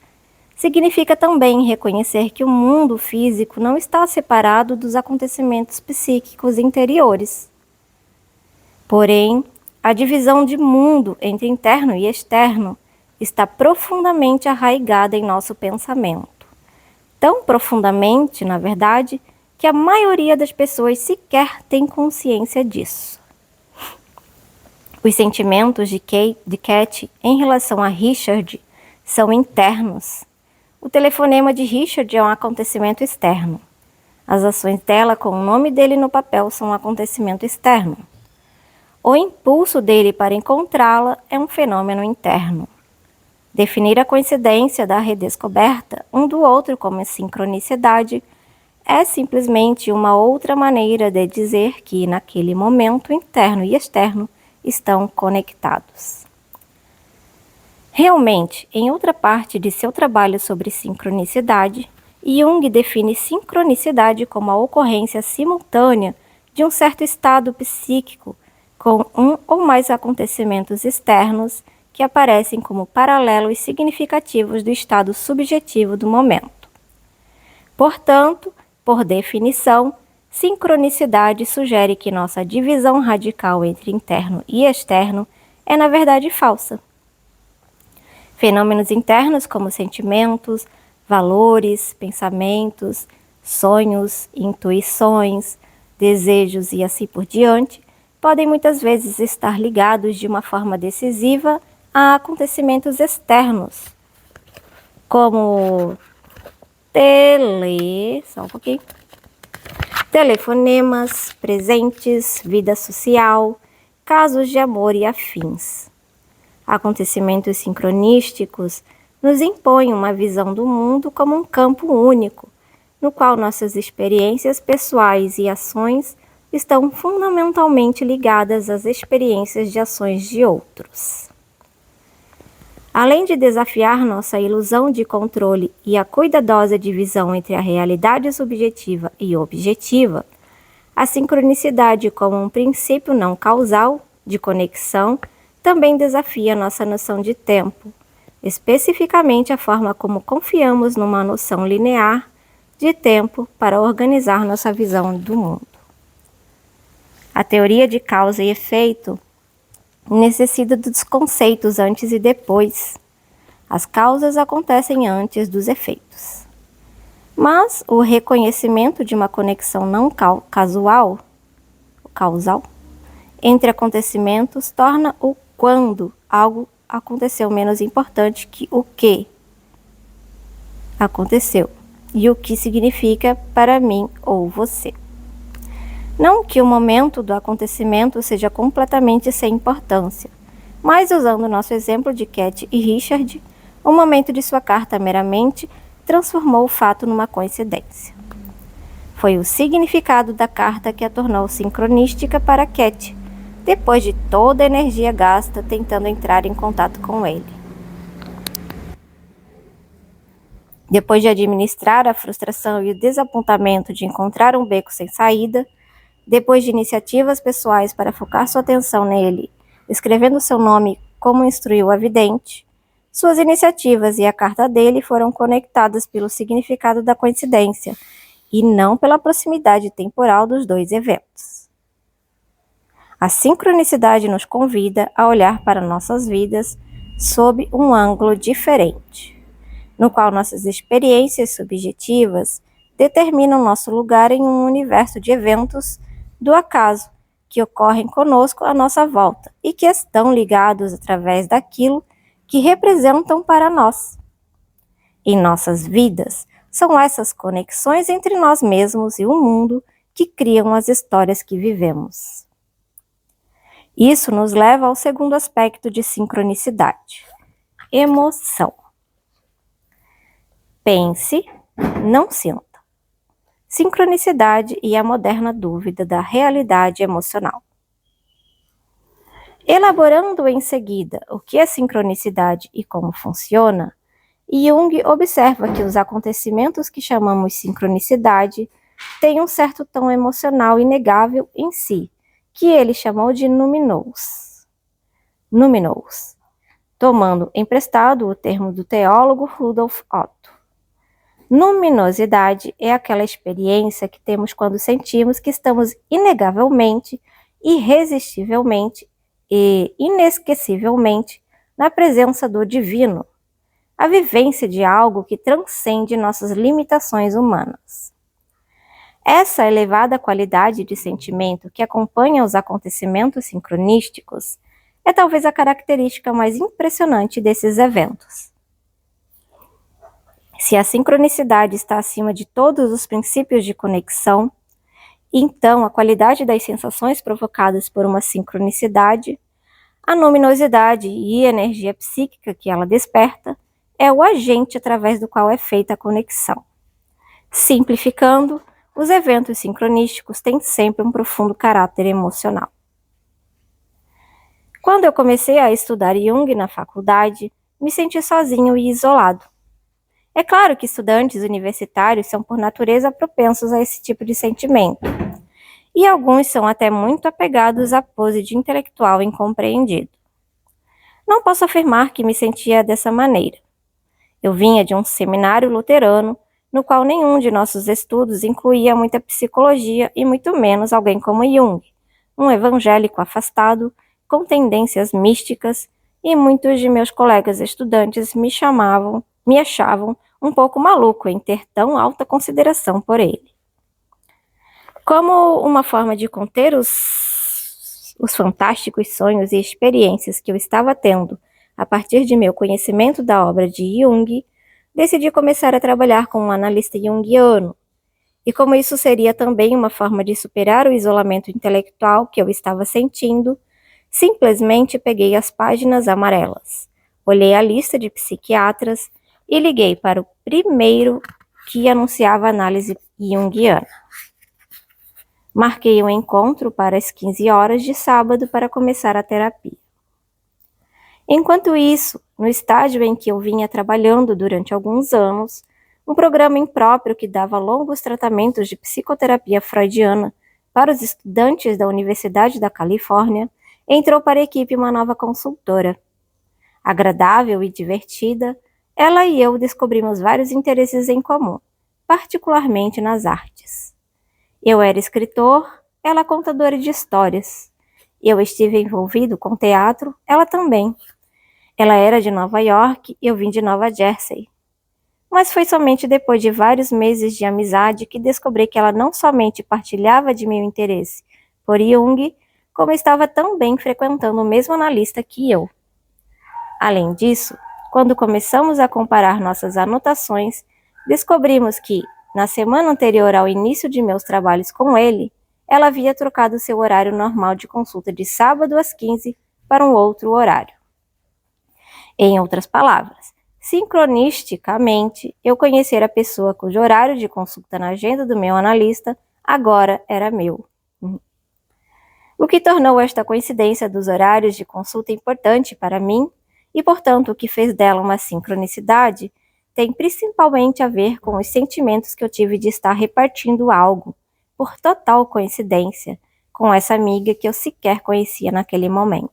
significa também reconhecer que o mundo físico não está separado dos acontecimentos psíquicos interiores. Porém, a divisão de mundo entre interno e externo está profundamente arraigada em nosso pensamento. Tão profundamente, na verdade, que a maioria das pessoas sequer tem consciência disso. Os sentimentos de Cat em relação a Richard são internos. O telefonema de Richard é um acontecimento externo. As ações dela com o nome dele no papel são um acontecimento externo. O impulso dele para encontrá-la é um fenômeno interno. Definir a coincidência da redescoberta um do outro como sincronicidade é simplesmente uma outra maneira de dizer que, naquele momento, interno e externo estão conectados. Realmente, em outra parte de seu trabalho sobre sincronicidade, Jung define sincronicidade como a ocorrência simultânea de um certo estado psíquico com um ou mais acontecimentos externos que aparecem como paralelos significativos do estado subjetivo do momento. Portanto, por definição, sincronicidade sugere que nossa divisão radical entre interno e externo é, na verdade, falsa. Fenômenos internos como sentimentos, valores, pensamentos, sonhos, intuições, desejos e assim por diante, podem muitas vezes estar ligados de uma forma decisiva a acontecimentos externos, como telefonemas, presentes, vida social, casos de amor e afins. Acontecimentos sincronísticos nos impõem uma visão do mundo como um campo único, no qual nossas experiências pessoais e ações estão fundamentalmente ligadas às experiências de ações de outros. Além de desafiar nossa ilusão de controle e a cuidadosa divisão entre a realidade subjetiva e objetiva, a sincronicidade como um princípio não causal de conexão também desafia nossa noção de tempo, especificamente a forma como confiamos numa noção linear de tempo para organizar nossa visão do mundo. A teoria de causa e efeito necessita dos conceitos antes e depois. As causas acontecem antes dos efeitos. Mas o reconhecimento de uma conexão não causal entre acontecimentos torna o quando algo aconteceu menos importante que o que aconteceu e o que significa para mim ou você. Não que o momento do acontecimento seja completamente sem importância, mas usando o nosso exemplo de Cat e Richard, o momento de sua carta meramente transformou o fato numa coincidência. Foi o significado da carta que a tornou sincronística para Cat, depois de toda a energia gasta tentando entrar em contato com ele. Depois de administrar a frustração e o desapontamento de encontrar um beco sem saída, depois de iniciativas pessoais para focar sua atenção nele, escrevendo seu nome como instruiu a vidente, suas iniciativas e a carta dele foram conectadas pelo significado da coincidência e não pela proximidade temporal dos dois eventos. A sincronicidade nos convida a olhar para nossas vidas sob um ângulo diferente, no qual nossas experiências subjetivas determinam nosso lugar em um universo de eventos do acaso que ocorrem conosco à nossa volta e que estão ligados através daquilo que representam para nós. Em nossas vidas, são essas conexões entre nós mesmos e o mundo que criam as histórias que vivemos. Isso nos leva ao segundo aspecto de sincronicidade: emoção. Pense, não sinta. Sincronicidade e a moderna dúvida da realidade emocional. Elaborando em seguida o que é sincronicidade e como funciona, Jung observa que os acontecimentos que chamamos sincronicidade tem um certo tom emocional inegável em si, que ele chamou de numinous, tomando emprestado o termo do teólogo Rudolf Otto. Luminosidade é aquela experiência que temos quando sentimos que estamos inegavelmente, irresistivelmente e inesquecivelmente na presença do divino, a vivência de algo que transcende nossas limitações humanas. Essa elevada qualidade de sentimento que acompanha os acontecimentos sincronísticos é talvez a característica mais impressionante desses eventos. Se a sincronicidade está acima de todos os princípios de conexão, então a qualidade das sensações provocadas por uma sincronicidade, a luminosidade e a energia psíquica que ela desperta, é o agente através do qual é feita a conexão. Simplificando, os eventos sincronísticos têm sempre um profundo caráter emocional. Quando eu comecei a estudar Jung na faculdade, me senti sozinho e isolado. É claro que estudantes universitários são por natureza propensos a esse tipo de sentimento, e alguns são até muito apegados à pose de intelectual incompreendido. Não posso afirmar que me sentia dessa maneira. Eu vinha de um seminário luterano, no qual nenhum de nossos estudos incluía muita psicologia e muito menos alguém como Jung, um evangélico afastado, com tendências místicas, e muitos de meus colegas estudantes me achavam um pouco maluco em ter tão alta consideração por ele. Como uma forma de conter os fantásticos sonhos e experiências que eu estava tendo a partir de meu conhecimento da obra de Jung, decidi começar a trabalhar com um analista junguiano. E como isso seria também uma forma de superar o isolamento intelectual que eu estava sentindo, simplesmente peguei as páginas amarelas, olhei a lista de psiquiatras e liguei para o primeiro que anunciava análise junguiana. Marquei um encontro para as 15 horas de sábado para começar a terapia. Enquanto isso, no estágio em que eu vinha trabalhando durante alguns anos, um programa impróprio que dava longos tratamentos de psicoterapia freudiana para os estudantes da Universidade da Califórnia, entrou para a equipe uma nova consultora. Agradável e divertida, ela e eu descobrimos vários interesses em comum, particularmente nas artes. Eu era escritor, ela contadora de histórias. Eu estive envolvido com teatro, ela também. Ela era de Nova York e eu vim de Nova Jersey. Mas foi somente depois de vários meses de amizade que descobri que ela não somente partilhava de meu interesse por Jung, como estava também frequentando o mesmo analista que eu. Além disso, quando começamos a comparar nossas anotações, descobrimos que, na semana anterior ao início de meus trabalhos com ele, ela havia trocado seu horário normal de consulta de sábado às 15 para um outro horário. Em outras palavras, sincronisticamente, eu conhecer a pessoa cujo horário de consulta na agenda do meu analista agora era meu. O que tornou esta coincidência dos horários de consulta importante para mim, e portanto o que fez dela uma sincronicidade, tem principalmente a ver com os sentimentos que eu tive de estar repartindo algo, por total coincidência, com essa amiga que eu sequer conhecia naquele momento.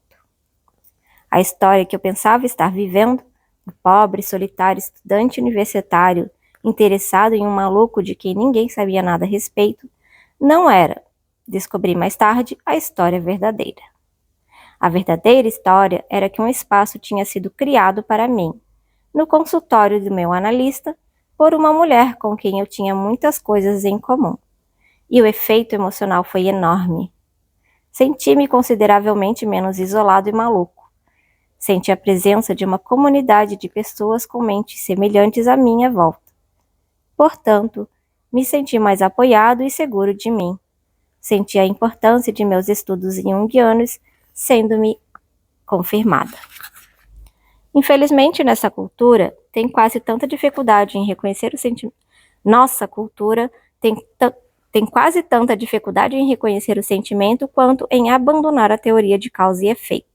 A história que eu pensava estar vivendo, o pobre, solitário estudante universitário, interessado em um maluco de quem ninguém sabia nada a respeito, não era, descobri mais tarde, a história verdadeira. A verdadeira história era que um espaço tinha sido criado para mim, no consultório do meu analista, por uma mulher com quem eu tinha muitas coisas em comum. E o efeito emocional foi enorme. Senti-me consideravelmente menos isolado e maluco. Senti a presença de uma comunidade de pessoas com mentes semelhantes à minha volta. Portanto, me senti mais apoiado e seguro de mim. Senti a importância de meus estudos junguianos sendo-me confirmada. Infelizmente, nessa cultura, tem quase tanta dificuldade em reconhecer o sentimento. Nossa cultura tem quase tanta dificuldade em reconhecer o sentimento quanto em abandonar a teoria de causa e efeito.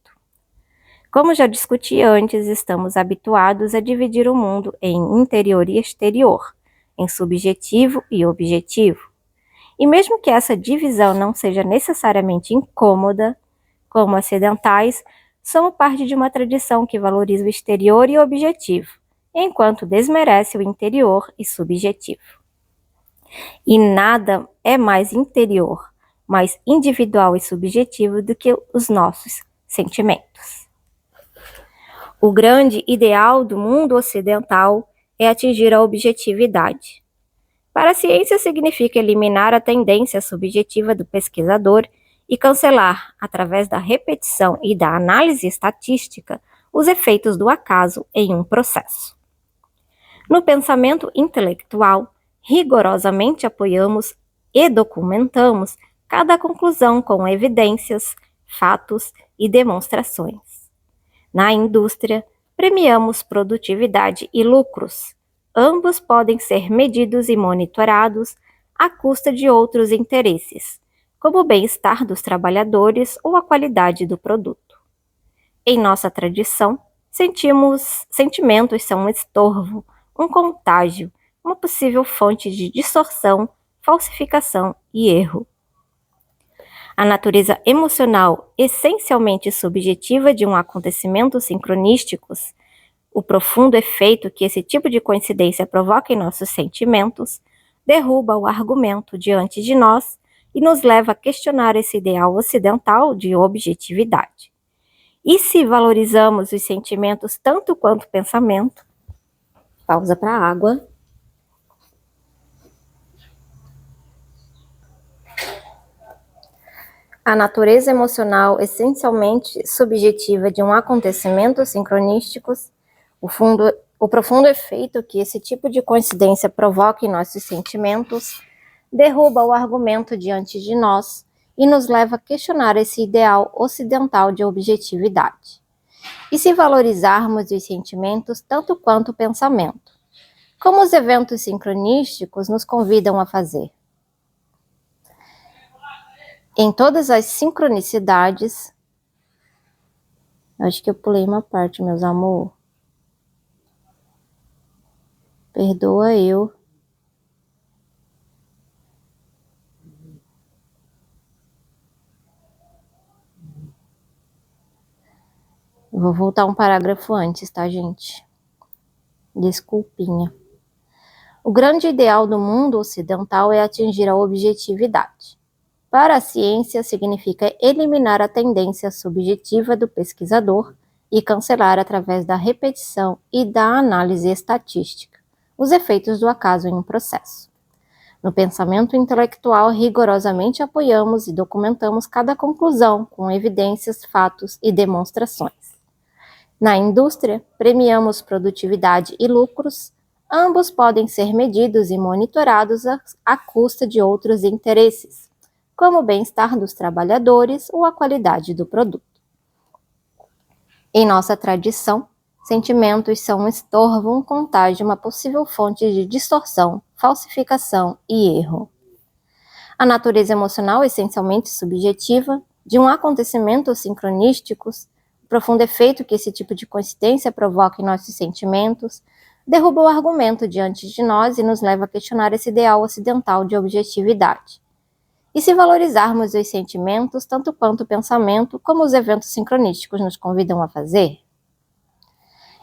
Como já discuti antes, estamos habituados a dividir o mundo em interior e exterior, em subjetivo e objetivo. E mesmo que essa divisão não seja necessariamente incômoda, como ocidentais, somos parte de uma tradição que valoriza o exterior e o objetivo, enquanto desmerece o interior e subjetivo. E nada é mais interior, mais individual e subjetivo do que os nossos sentimentos. O grande ideal do mundo ocidental é atingir a objetividade. Para a ciência, significa eliminar a tendência subjetiva do pesquisador e cancelar, através da repetição e da análise estatística, os efeitos do acaso em um processo. No pensamento intelectual, rigorosamente apoiamos e documentamos cada conclusão com evidências, fatos e demonstrações. Na indústria, premiamos produtividade e lucros. Ambos podem ser medidos e monitorados à custa de outros interesses, como o bem-estar dos trabalhadores ou a qualidade do produto. Em nossa tradição, sentimentos são um estorvo, um contágio, uma possível fonte de distorção, falsificação e erro. A natureza emocional, essencialmente subjetiva de um acontecimento sincronísticos, o profundo efeito que esse tipo de coincidência provoca em nossos sentimentos, derruba o argumento diante de nós e nos leva a questionar esse ideal ocidental de objetividade. E se valorizamos os sentimentos tanto quanto pensamento? Pausa para a água. A natureza emocional essencialmente subjetiva de um acontecimento sincronísticos, o profundo efeito que esse tipo de coincidência provoca em nossos sentimentos, derruba o argumento diante de nós e nos leva a questionar esse ideal ocidental de objetividade. E se valorizarmos os sentimentos tanto quanto o pensamento, como os eventos sincronísticos nos convidam a fazer? Em todas as sincronicidades, acho que eu pulei uma parte, meus amor. Perdoa eu. Vou voltar um parágrafo antes, tá, gente? Desculpinha. O grande ideal do mundo ocidental é atingir a objetividade. Para a ciência, significa eliminar a tendência subjetiva do pesquisador e cancelar, através da repetição e da análise estatística, os efeitos do acaso em um processo. No pensamento intelectual, rigorosamente apoiamos e documentamos cada conclusão com evidências, fatos e demonstrações. Na indústria, premiamos produtividade e lucros. Ambos podem ser medidos e monitorados à custa de outros interesses, como o bem-estar dos trabalhadores ou a qualidade do produto. Em nossa tradição, sentimentos são um estorvo, um contágio, uma possível fonte de distorção, falsificação e erro. A natureza emocional, essencialmente subjetiva, de um acontecimento sincronísticos, o profundo efeito que esse tipo de coincidência provoca em nossos sentimentos, derruba o argumento diante de nós e nos leva a questionar esse ideal ocidental de objetividade. E se valorizarmos os sentimentos, tanto quanto o pensamento, como os eventos sincronísticos nos convidam a fazer?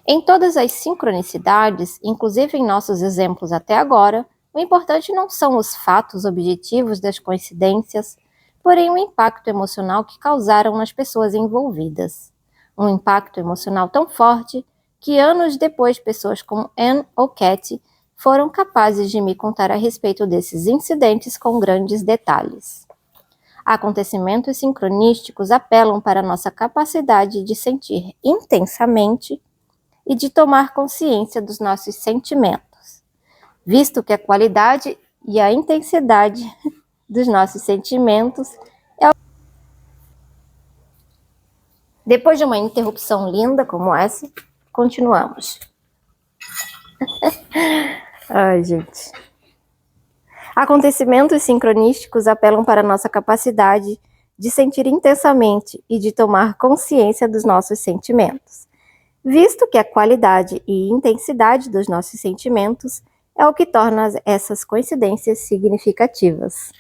Em todas as sincronicidades, inclusive em nossos exemplos até agora, o importante não são os fatos objetivos das coincidências, porém o impacto emocional que causaram nas pessoas envolvidas. Um impacto emocional tão forte que anos depois pessoas como Anne ou Katie foram capazes de me contar a respeito desses incidentes com grandes detalhes. Acontecimentos sincronísticos apelam para nossa capacidade de sentir intensamente e de tomar consciência dos nossos sentimentos, visto que a qualidade e a intensidade dos nossos sentimentos é... Depois de uma interrupção linda como essa, continuamos. Ai, gente. Acontecimentos sincronísticos apelam para nossa capacidade de sentir intensamente e de tomar consciência dos nossos sentimentos, visto que a qualidade e intensidade dos nossos sentimentos é o que torna essas coincidências significativas.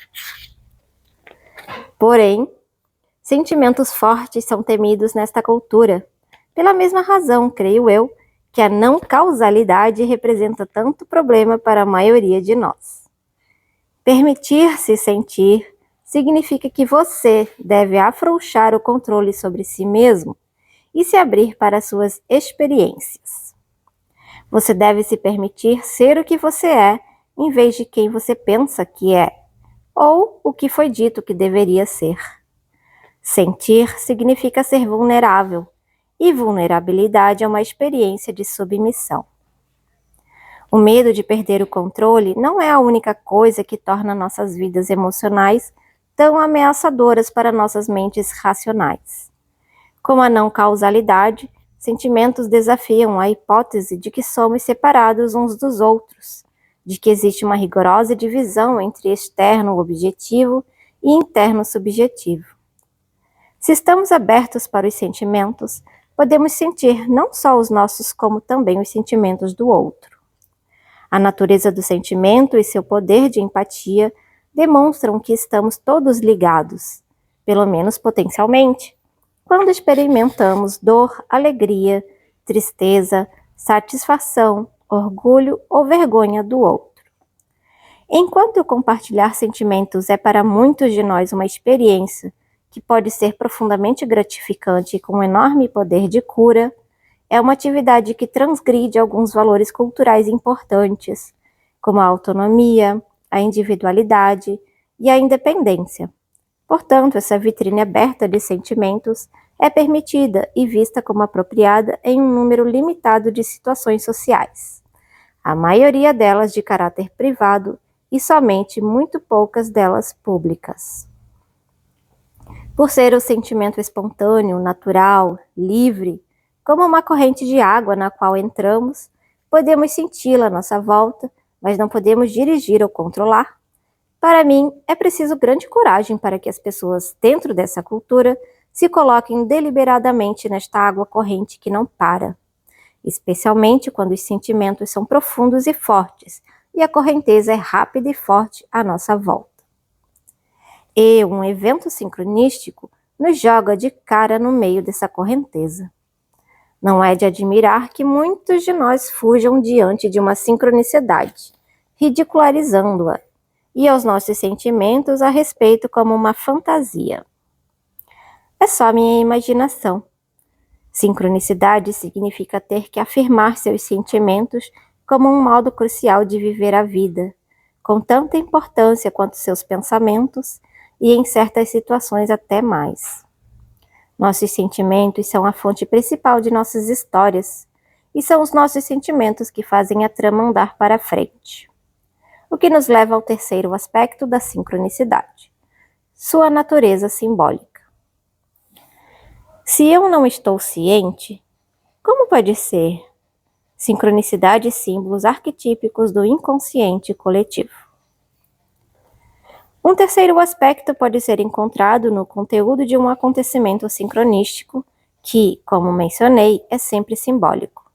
Porém, sentimentos fortes são temidos nesta cultura. Pela mesma razão, creio eu, que a não causalidade representa tanto problema para a maioria de nós. Permitir-se sentir significa que você deve afrouxar o controle sobre si mesmo e se abrir para suas experiências. Você deve se permitir ser o que você é, em vez de quem você pensa que é, ou o que foi dito que deveria ser. Sentir significa ser vulnerável, e vulnerabilidade é uma experiência de submissão. O medo de perder o controle não é a única coisa que torna nossas vidas emocionais tão ameaçadoras para nossas mentes racionais. Como a não causalidade, sentimentos desafiam a hipótese de que somos separados uns dos outros, de que existe uma rigorosa divisão entre externo objetivo e interno subjetivo. Se estamos abertos para os sentimentos, podemos sentir não só os nossos, como também os sentimentos do outro. A natureza do sentimento e seu poder de empatia demonstram que estamos todos ligados, pelo menos potencialmente, quando experimentamos dor, alegria, tristeza, satisfação, orgulho ou vergonha do outro. Enquanto o compartilhar sentimentos é para muitos de nós uma experiência que pode ser profundamente gratificante e com um enorme poder de cura, é uma atividade que transgride alguns valores culturais importantes, como a autonomia, a individualidade e a independência. Portanto, essa vitrine aberta de sentimentos é permitida e vista como apropriada em um número limitado de situações sociais, a maioria delas de caráter privado e somente muito poucas delas públicas. Por ser o sentimento espontâneo, natural, livre, como uma corrente de água na qual entramos, podemos senti-la à nossa volta, mas não podemos dirigir ou controlar. Para mim, é preciso grande coragem para que as pessoas dentro dessa cultura se coloquem deliberadamente nesta água corrente que não para, especialmente quando os sentimentos são profundos e fortes e a correnteza é rápida e forte à nossa volta. E um evento sincronístico nos joga de cara no meio dessa correnteza. Não é de admirar que muitos de nós fujam diante de uma sincronicidade, ridicularizando-a, e aos nossos sentimentos a respeito como uma fantasia. É só minha imaginação. Sincronicidade significa ter que afirmar seus sentimentos como um modo crucial de viver a vida, com tanta importância quanto seus pensamentos e, em certas situações, até mais. Nossos sentimentos são a fonte principal de nossas histórias, e são os nossos sentimentos que fazem a trama andar para frente. O que nos leva ao terceiro aspecto da sincronicidade, sua natureza simbólica. Se eu não estou ciente, como pode ser? Sincronicidade e símbolos arquetípicos do inconsciente coletivo. Um terceiro aspecto pode ser encontrado no conteúdo de um acontecimento sincronístico que, como mencionei, é sempre simbólico.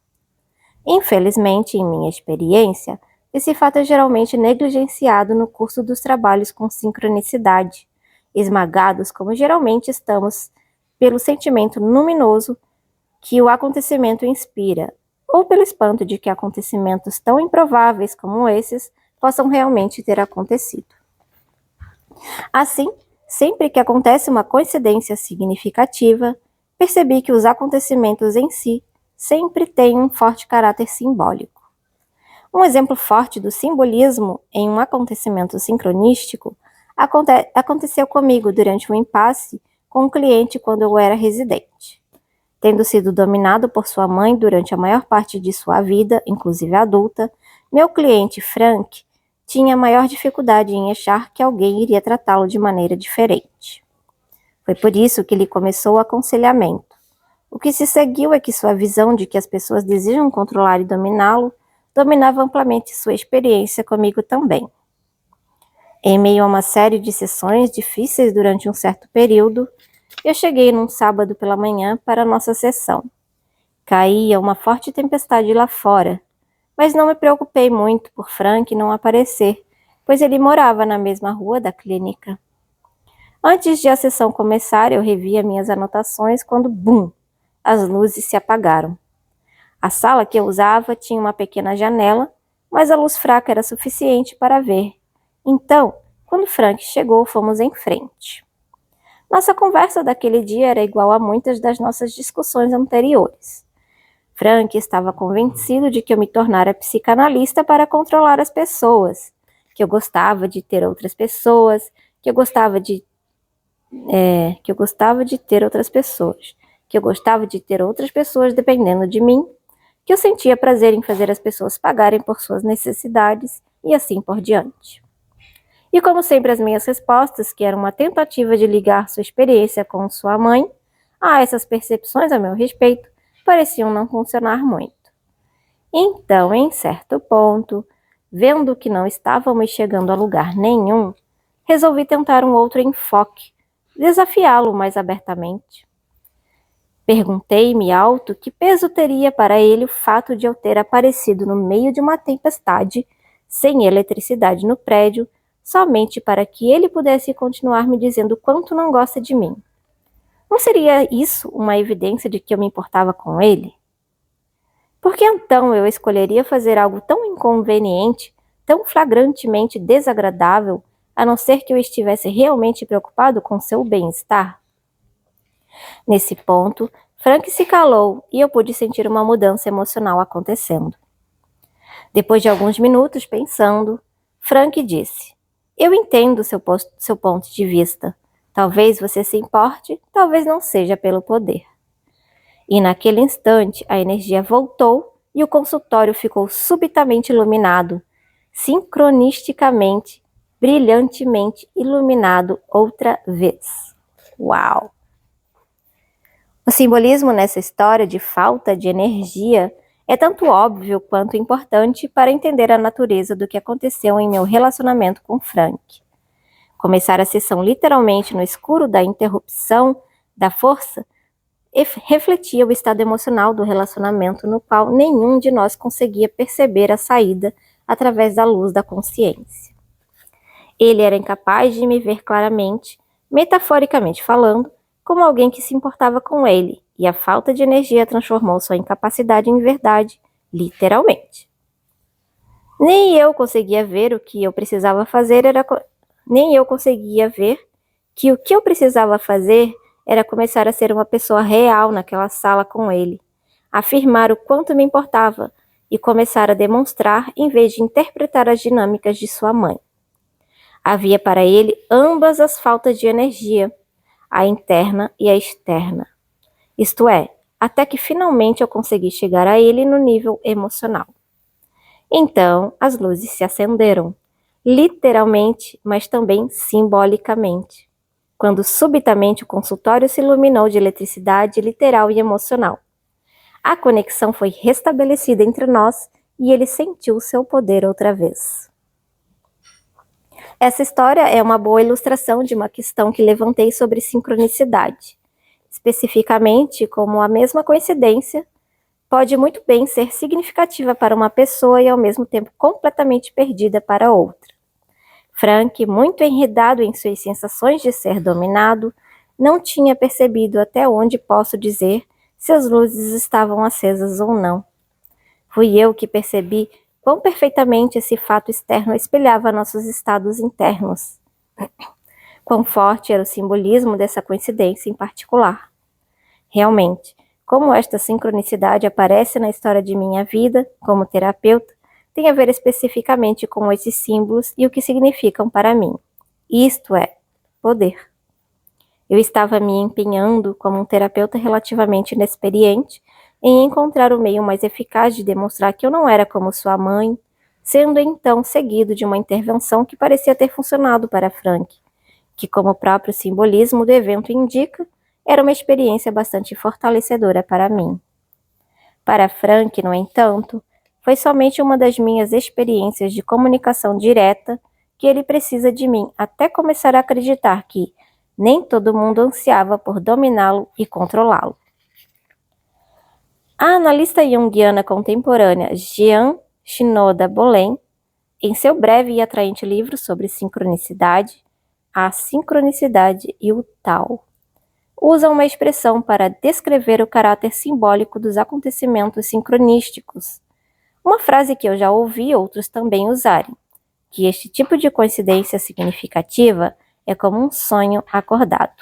Infelizmente, em minha experiência, esse fato é geralmente negligenciado no curso dos trabalhos com sincronicidade, esmagados como geralmente estamos pelo sentimento luminoso que o acontecimento inspira, ou pelo espanto de que acontecimentos tão improváveis como esses possam realmente ter acontecido. Assim, sempre que acontece uma coincidência significativa, percebi que os acontecimentos em si sempre têm um forte caráter simbólico. Um exemplo forte do simbolismo em um acontecimento sincronístico aconteceu comigo durante um impasse com um cliente quando eu era residente. Tendo sido dominado por sua mãe durante a maior parte de sua vida, inclusive adulta, meu cliente Frank tinha maior dificuldade em achar que alguém iria tratá-lo de maneira diferente. Foi por isso que ele começou o aconselhamento. O que se seguiu é que sua visão de que as pessoas desejam controlar e dominá-lo dominava amplamente sua experiência comigo também. Em meio a uma série de sessões difíceis durante um certo período, eu cheguei num sábado pela manhã para a nossa sessão. Caía uma forte tempestade lá fora, mas não me preocupei muito por Frank não aparecer, pois ele morava na mesma rua da clínica. Antes de a sessão começar, eu revia minhas anotações quando, bum, as luzes se apagaram. A sala que eu usava tinha uma pequena janela, mas a luz fraca era suficiente para ver. Então, quando Frank chegou, fomos em frente. Nossa conversa daquele dia era igual a muitas das nossas discussões anteriores. Frank estava convencido de que eu me tornara psicanalista para controlar as pessoas, que eu gostava de ter outras pessoas, que eu gostava de ter outras pessoas, que eu gostava de ter outras pessoas dependendo de mim, que eu sentia prazer em fazer as pessoas pagarem por suas necessidades e assim por diante. E como sempre as minhas respostas, que eram uma tentativa de ligar sua experiência com sua mãe a essas percepções a meu respeito, pareciam não funcionar muito. Então, em certo ponto, vendo que não estávamos chegando a lugar nenhum, resolvi tentar um outro enfoque, desafiá-lo mais abertamente. Perguntei-me alto que peso teria para ele o fato de eu ter aparecido no meio de uma tempestade, sem eletricidade no prédio, somente para que ele pudesse continuar me dizendo quanto não gosta de mim. Não seria isso uma evidência de que eu me importava com ele? Por que então eu escolheria fazer algo tão inconveniente, tão flagrantemente desagradável, a não ser que eu estivesse realmente preocupado com seu bem-estar? Nesse ponto, Frank se calou e eu pude sentir uma mudança emocional acontecendo. Depois de alguns minutos pensando, Frank disse: "Eu entendo seu ponto de vista. Talvez você se importe, talvez não seja pelo poder." E naquele instante a energia voltou e o consultório ficou subitamente iluminado, sincronisticamente, brilhantemente iluminado outra vez. Uau! O simbolismo nessa história de falta de energia é tanto óbvio quanto importante para entender a natureza do que aconteceu em meu relacionamento com Frank. Começar a sessão literalmente no escuro da interrupção da força refletia o estado emocional do relacionamento no qual nenhum de nós conseguia perceber a saída através da luz da consciência. Ele era incapaz de me ver claramente, metaforicamente falando, como alguém que se importava com ele, e a falta de energia transformou sua incapacidade em verdade, literalmente. Nem eu conseguia ver o que eu precisava fazer era começar a ser uma pessoa real naquela sala com ele, afirmar o quanto me importava e começar a demonstrar em vez de interpretar as dinâmicas de sua mãe. Havia para ele ambas as faltas de energia, a interna e a externa. Isto é, até que finalmente eu consegui chegar a ele no nível emocional. Então, as luzes se acenderam, literalmente, mas também simbolicamente, quando subitamente o consultório se iluminou de eletricidade literal e emocional. A conexão foi restabelecida entre nós e ele sentiu seu poder outra vez. Essa história é uma boa ilustração de uma questão que levantei sobre sincronicidade, especificamente como a mesma coincidência pode muito bem ser significativa para uma pessoa e ao mesmo tempo completamente perdida para outra. Frank, muito enredado em suas sensações de ser dominado, não tinha percebido até onde posso dizer se as luzes estavam acesas ou não. Fui eu que percebi quão perfeitamente esse fato externo espelhava nossos estados internos. Quão forte era o simbolismo dessa coincidência em particular. Realmente, como esta sincronicidade aparece na história de minha vida como terapeuta, tem a ver especificamente com esses símbolos e o que significam para mim. Isto é, poder. Eu estava me empenhando como um terapeuta relativamente inexperiente em encontrar o meio mais eficaz de demonstrar que eu não era como sua mãe, sendo então seguido de uma intervenção que parecia ter funcionado para Frank, que, como o próprio simbolismo do evento indica, era uma experiência bastante fortalecedora para mim. Para Frank, no entanto, foi somente uma das minhas experiências de comunicação direta que ele precisa de mim até começar a acreditar que nem todo mundo ansiava por dominá-lo e controlá-lo. A analista junguiana contemporânea Jean Shinoda Bolen, em seu breve e atraente livro sobre sincronicidade, A Sincronicidade e o Tao, usa uma expressão para descrever o caráter simbólico dos acontecimentos sincronísticos. Uma frase que eu já ouvi outros também usarem, que este tipo de coincidência significativa é como um sonho acordado.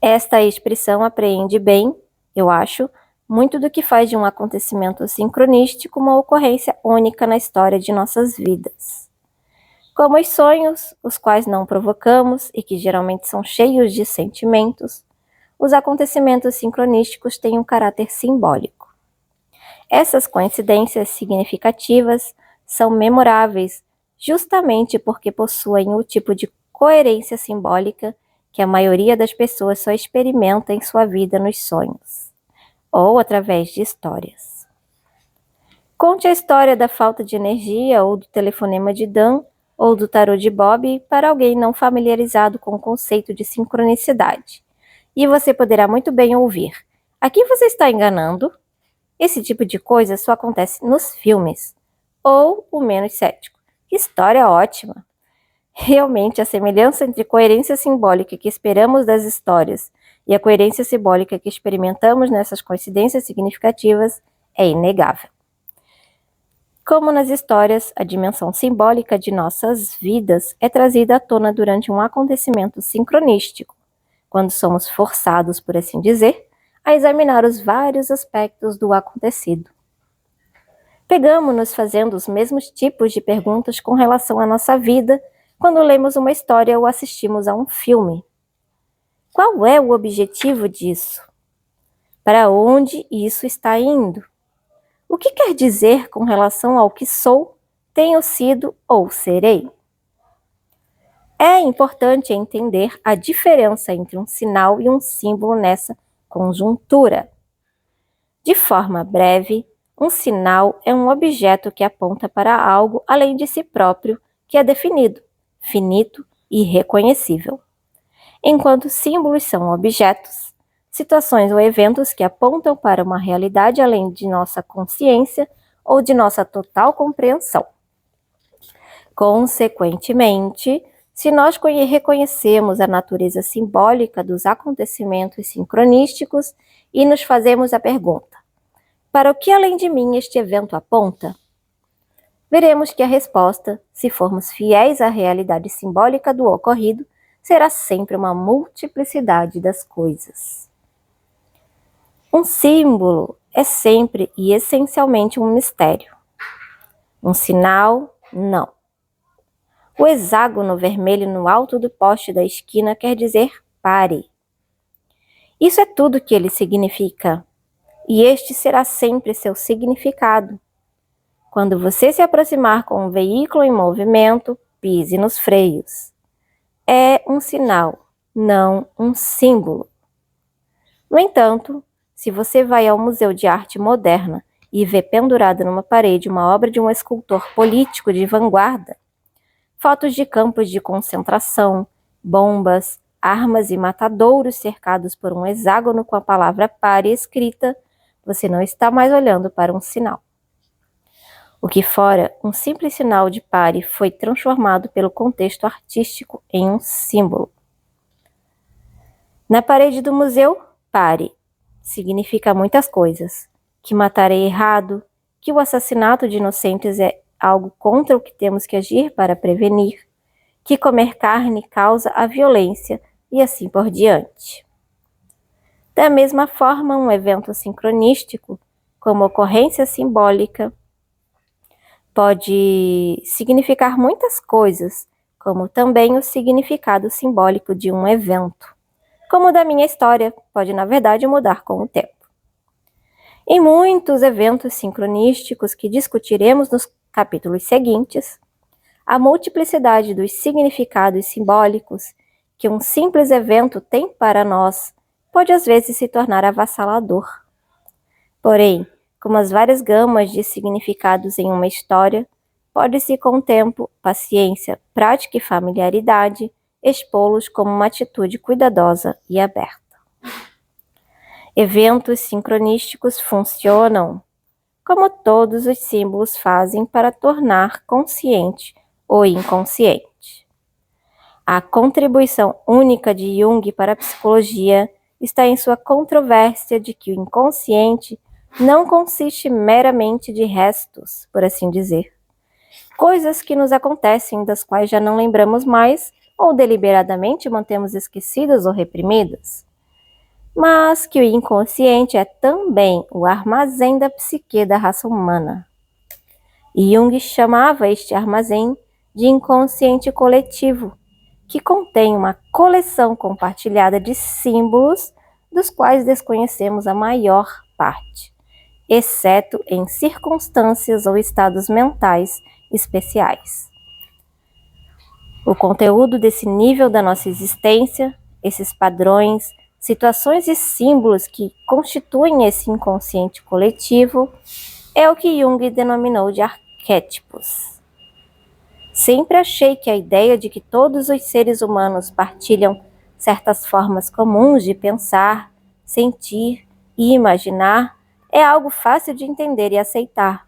Esta expressão apreende bem, eu acho, muito do que faz de um acontecimento sincronístico uma ocorrência única na história de nossas vidas. Como os sonhos, os quais não provocamos e que geralmente são cheios de sentimentos, os acontecimentos sincronísticos têm um caráter simbólico. Essas coincidências significativas são memoráveis justamente porque possuem o tipo de coerência simbólica que a maioria das pessoas só experimenta em sua vida nos sonhos, ou através de histórias. Conte a história da falta de energia ou do telefonema de Dan ou do tarô de Bob para alguém não familiarizado com o conceito de sincronicidade, e você poderá muito bem ouvir: aqui você está enganando? Esse tipo de coisa só acontece nos filmes. Ou o menos cético: que história ótima! Realmente, a semelhança entre coerência simbólica que esperamos das histórias e a coerência simbólica que experimentamos nessas coincidências significativas é inegável. Como nas histórias, a dimensão simbólica de nossas vidas é trazida à tona durante um acontecimento sincronístico, quando somos forçados, por assim dizer, a examinar os vários aspectos do acontecido. Pegamos-nos fazendo os mesmos tipos de perguntas com relação à nossa vida quando lemos uma história ou assistimos a um filme. Qual é o objetivo disso? Para onde isso está indo? O que quer dizer com relação ao que sou, tenho sido ou serei? É importante entender a diferença entre um sinal e um símbolo nessa conjuntura. De forma breve, um sinal é um objeto que aponta para algo além de si próprio, que é definido, finito e reconhecível. Enquanto símbolos são objetos, situações ou eventos que apontam para uma realidade além de nossa consciência ou de nossa total compreensão. Consequentemente, se nós reconhecemos a natureza simbólica dos acontecimentos sincronísticos e nos fazemos a pergunta: para o que além de mim este evento aponta? Veremos que a resposta, se formos fiéis à realidade simbólica do ocorrido, será sempre uma multiplicidade das coisas. Um símbolo é sempre e essencialmente um mistério. Um sinal, não. O hexágono vermelho no alto do poste da esquina quer dizer pare. Isso é tudo que ele significa, e este será sempre seu significado. Quando você se aproximar com um veículo em movimento, pise nos freios. É um sinal, não um símbolo. No entanto, se você vai ao Museu de Arte Moderna e vê pendurada numa parede uma obra de um escultor político de vanguarda, fotos de campos de concentração, bombas, armas e matadouros cercados por um hexágono com a palavra pare escrita, você não está mais olhando para um sinal. O que fora um simples sinal de pare foi transformado pelo contexto artístico em um símbolo. Na parede do museu, pare significa muitas coisas: que matar é errado, que o assassinato de inocentes é algo contra o que temos que agir para prevenir, que comer carne causa a violência e assim por diante. Da mesma forma, um evento sincronístico, como ocorrência simbólica, pode significar muitas coisas, como também o significado simbólico de um evento, como o da minha história, pode na verdade mudar com o tempo. Em muitos eventos sincronísticos que discutiremos nos capítulos seguintes, a multiplicidade dos significados simbólicos que um simples evento tem para nós pode às vezes se tornar avassalador. Porém, como as várias gamas de significados em uma história, pode-se com o tempo, paciência, prática e familiaridade expô-los como uma atitude cuidadosa e aberta. Eventos sincronísticos funcionam como todos os símbolos fazem para tornar consciente o inconsciente. A contribuição única de Jung para a psicologia está em sua controvérsia de que o inconsciente não consiste meramente de restos, por assim dizer, coisas que nos acontecem das quais já não lembramos mais ou deliberadamente mantemos esquecidas ou reprimidas, mas que o inconsciente é também o armazém da psique da raça humana. E Jung chamava este armazém de inconsciente coletivo, que contém uma coleção compartilhada de símbolos dos quais desconhecemos a maior parte, exceto em circunstâncias ou estados mentais especiais. O conteúdo desse nível da nossa existência, esses padrões, situações e símbolos que constituem esse inconsciente coletivo, é o que Jung denominou de arquétipos. Sempre achei que a ideia de que todos os seres humanos partilham certas formas comuns de pensar, sentir e imaginar é algo fácil de entender e aceitar.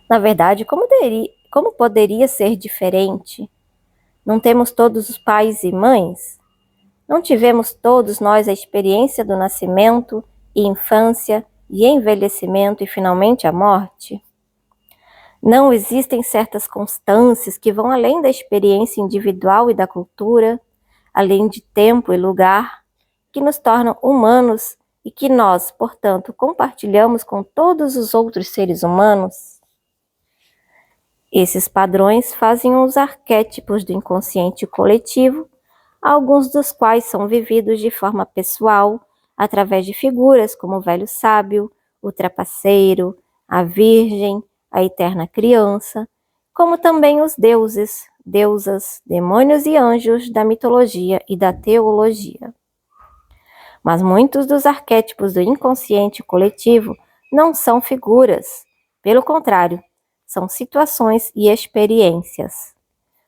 Na verdade, como poderia ser diferente? Não temos todos os pais e mães? Não tivemos todos nós a experiência do nascimento e infância e envelhecimento e finalmente a morte? Não existem certas constâncias que vão além da experiência individual e da cultura, além de tempo e lugar, que nos tornam humanos e que nós, portanto, compartilhamos com todos os outros seres humanos? Esses padrões fazem os arquétipos do inconsciente coletivo, alguns dos quais são vividos de forma pessoal, através de figuras como o velho sábio, o trapaceiro, a virgem, a eterna criança, como também os deuses, deusas, demônios e anjos da mitologia e da teologia. Mas muitos dos arquétipos do inconsciente coletivo não são figuras, pelo contrário, são situações e experiências.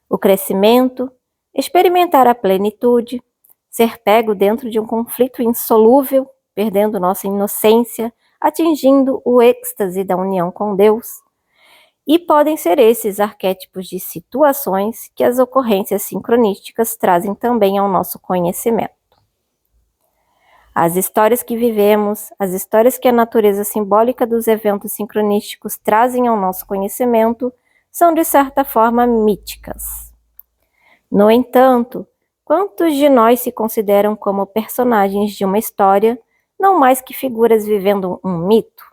O crescimento, experimentar a plenitude, ser pego dentro de um conflito insolúvel, perdendo nossa inocência, atingindo o êxtase da união com Deus. E podem ser esses arquétipos de situações que as ocorrências sincronísticas trazem também ao nosso conhecimento. As histórias que vivemos, as histórias que a natureza simbólica dos eventos sincronísticos trazem ao nosso conhecimento, são de certa forma míticas. No entanto, quantos de nós se consideram como personagens de uma história, não mais que figuras vivendo um mito?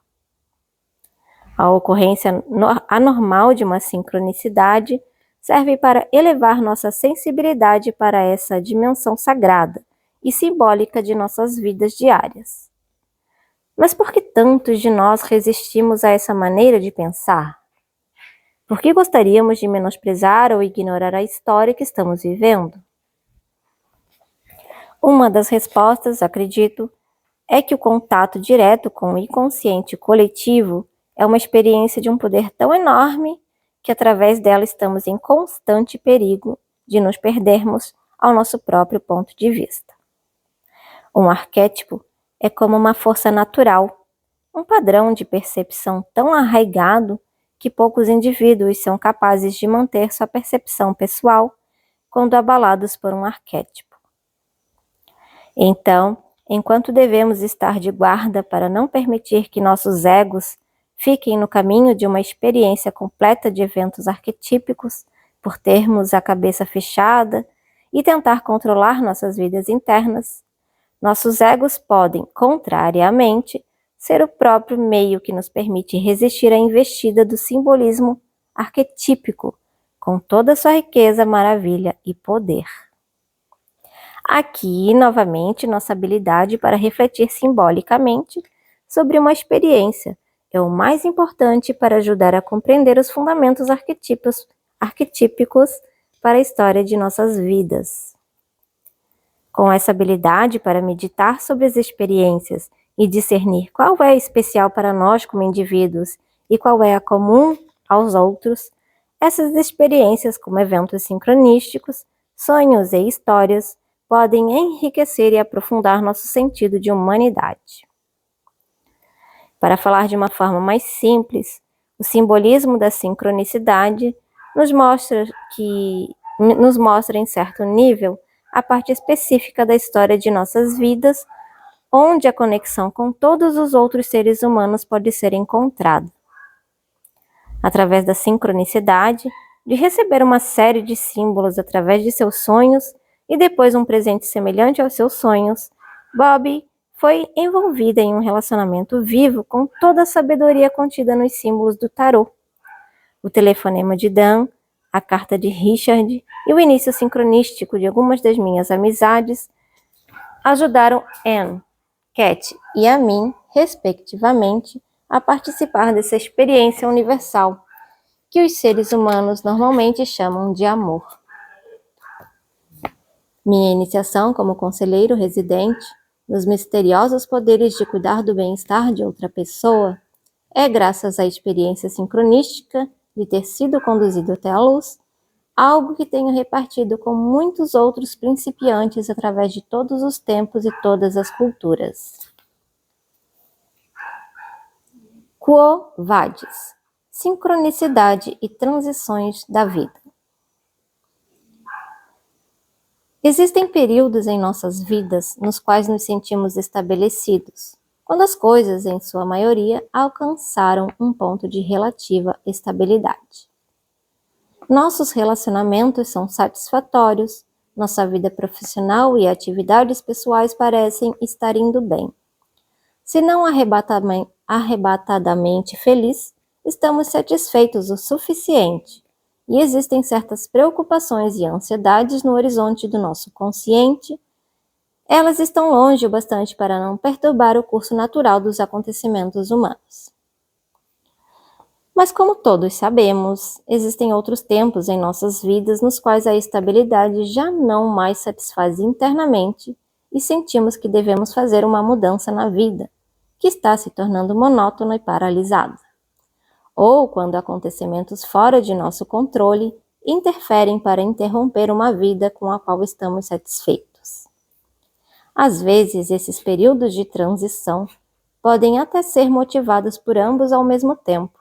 A ocorrência anormal de uma sincronicidade serve para elevar nossa sensibilidade para essa dimensão sagrada e simbólica de nossas vidas diárias. Mas por que tantos de nós resistimos a essa maneira de pensar? Por que gostaríamos de menosprezar ou ignorar a história que estamos vivendo? Uma das respostas, acredito, é que o contato direto com o inconsciente coletivo é uma experiência de um poder tão enorme que através dela estamos em constante perigo de nos perdermos ao nosso próprio ponto de vista. Um arquétipo é como uma força natural, um padrão de percepção tão arraigado que poucos indivíduos são capazes de manter sua percepção pessoal quando abalados por um arquétipo. Então, enquanto devemos estar de guarda para não permitir que nossos egos fiquem no caminho de uma experiência completa de eventos arquetípicos, por termos a cabeça fechada e tentar controlar nossas vidas internas, nossos egos podem, contrariamente, ser o próprio meio que nos permite resistir à investida do simbolismo arquetípico, com toda a sua riqueza, maravilha e poder. Aqui, novamente, nossa habilidade para refletir simbolicamente sobre uma experiência é o mais importante para ajudar a compreender os fundamentos arquetípicos para a história de nossas vidas. Com essa habilidade para meditar sobre as experiências e discernir qual é especial para nós como indivíduos e qual é a comum aos outros, essas experiências, como eventos sincronísticos, sonhos e histórias, podem enriquecer e aprofundar nosso sentido de humanidade. Para falar de uma forma mais simples, o simbolismo da sincronicidade nos mostra em certo nível a parte específica da história de nossas vidas, onde a conexão com todos os outros seres humanos pode ser encontrada. Através da sincronicidade, de receber uma série de símbolos através de seus sonhos e depois um presente semelhante aos seus sonhos, Bobbie foi envolvida em um relacionamento vivo com toda a sabedoria contida nos símbolos do tarô. O telefonema de Dan, a carta de Richard e o início sincronístico de algumas das minhas amizades ajudaram Anne, Cat e a mim, respectivamente, a participar dessa experiência universal, que os seres humanos normalmente chamam de amor. Minha iniciação como conselheiro residente nos misteriosos poderes de cuidar do bem-estar de outra pessoa é graças à experiência sincronística de ter sido conduzido até a luz, algo que tenho repartido com muitos outros principiantes através de todos os tempos e todas as culturas. Quo Vadis, sincronicidade e transições da vida. Existem períodos em nossas vidas nos quais nos sentimos estabelecidos, quando as coisas, em sua maioria, alcançaram um ponto de relativa estabilidade. Nossos relacionamentos são satisfatórios, nossa vida profissional e atividades pessoais parecem estar indo bem. Se não arrebatadamente feliz, estamos satisfeitos o suficiente, e existem certas preocupações e ansiedades no horizonte do nosso consciente. Elas estão longe o bastante para não perturbar o curso natural dos acontecimentos humanos. Mas como todos sabemos, existem outros tempos em nossas vidas nos quais a estabilidade já não mais satisfaz internamente e sentimos que devemos fazer uma mudança na vida, que está se tornando monótona e paralisada. Ou quando acontecimentos fora de nosso controle interferem para interromper uma vida com a qual estamos satisfeitos. Às vezes, esses períodos de transição podem até ser motivados por ambos ao mesmo tempo,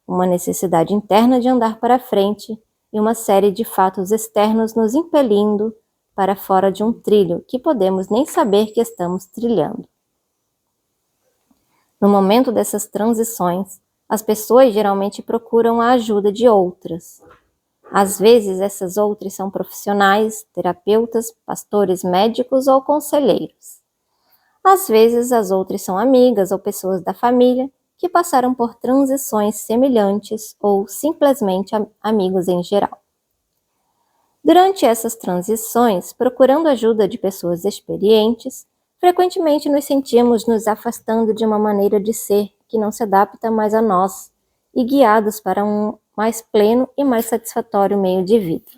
uma necessidade interna de andar para frente e uma série de fatos externos nos impelindo para fora de um trilho que podemos nem saber que estamos trilhando. No momento dessas transições, as pessoas geralmente procuram a ajuda de outras. Às vezes, essas outras são profissionais, terapeutas, pastores, médicos ou conselheiros. Às vezes, as outras são amigas ou pessoas da família que passaram por transições semelhantes ou simplesmente amigos em geral. Durante essas transições, procurando ajuda de pessoas experientes, frequentemente nos sentimos nos afastando de uma maneira de ser que não se adapta mais a nós e guiados para um mais pleno e mais satisfatório meio de vida.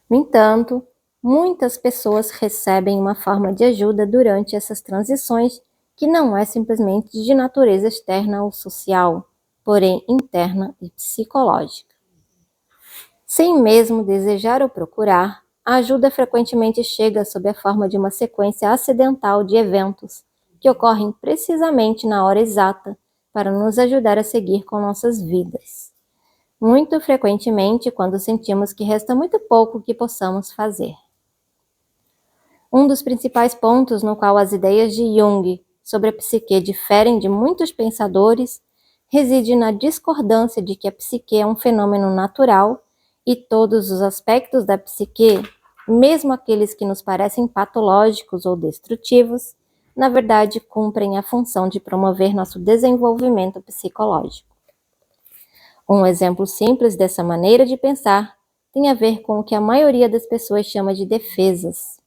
No entanto, muitas pessoas recebem uma forma de ajuda durante essas transições que não é simplesmente de natureza externa ou social, porém interna e psicológica. Sem mesmo desejar ou procurar, a ajuda frequentemente chega sob a forma de uma sequência acidental de eventos que ocorrem precisamente na hora exata para nos ajudar a seguir com nossas vidas. Muito frequentemente quando sentimos que resta muito pouco que possamos fazer. Um dos principais pontos no qual as ideias de Jung sobre a psique diferem de muitos pensadores reside na discordância de que a psique é um fenômeno natural e todos os aspectos da psique, mesmo aqueles que nos parecem patológicos ou destrutivos, na verdade cumprem a função de promover nosso desenvolvimento psicológico. Um exemplo simples dessa maneira de pensar tem a ver com o que a maioria das pessoas chama de defesas.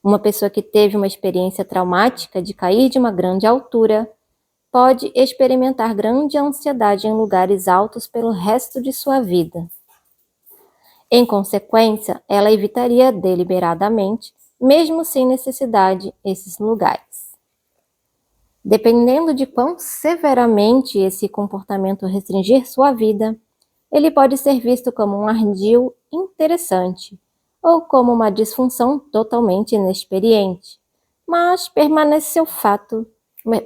Uma pessoa que teve uma experiência traumática de cair de uma grande altura pode experimentar grande ansiedade em lugares altos pelo resto de sua vida. Em consequência, ela evitaria deliberadamente, mesmo sem necessidade, esses lugares. Dependendo de quão severamente esse comportamento restringir sua vida, ele pode ser visto como um ardil interessante ou como uma disfunção totalmente inexperiente, mas permanece o fato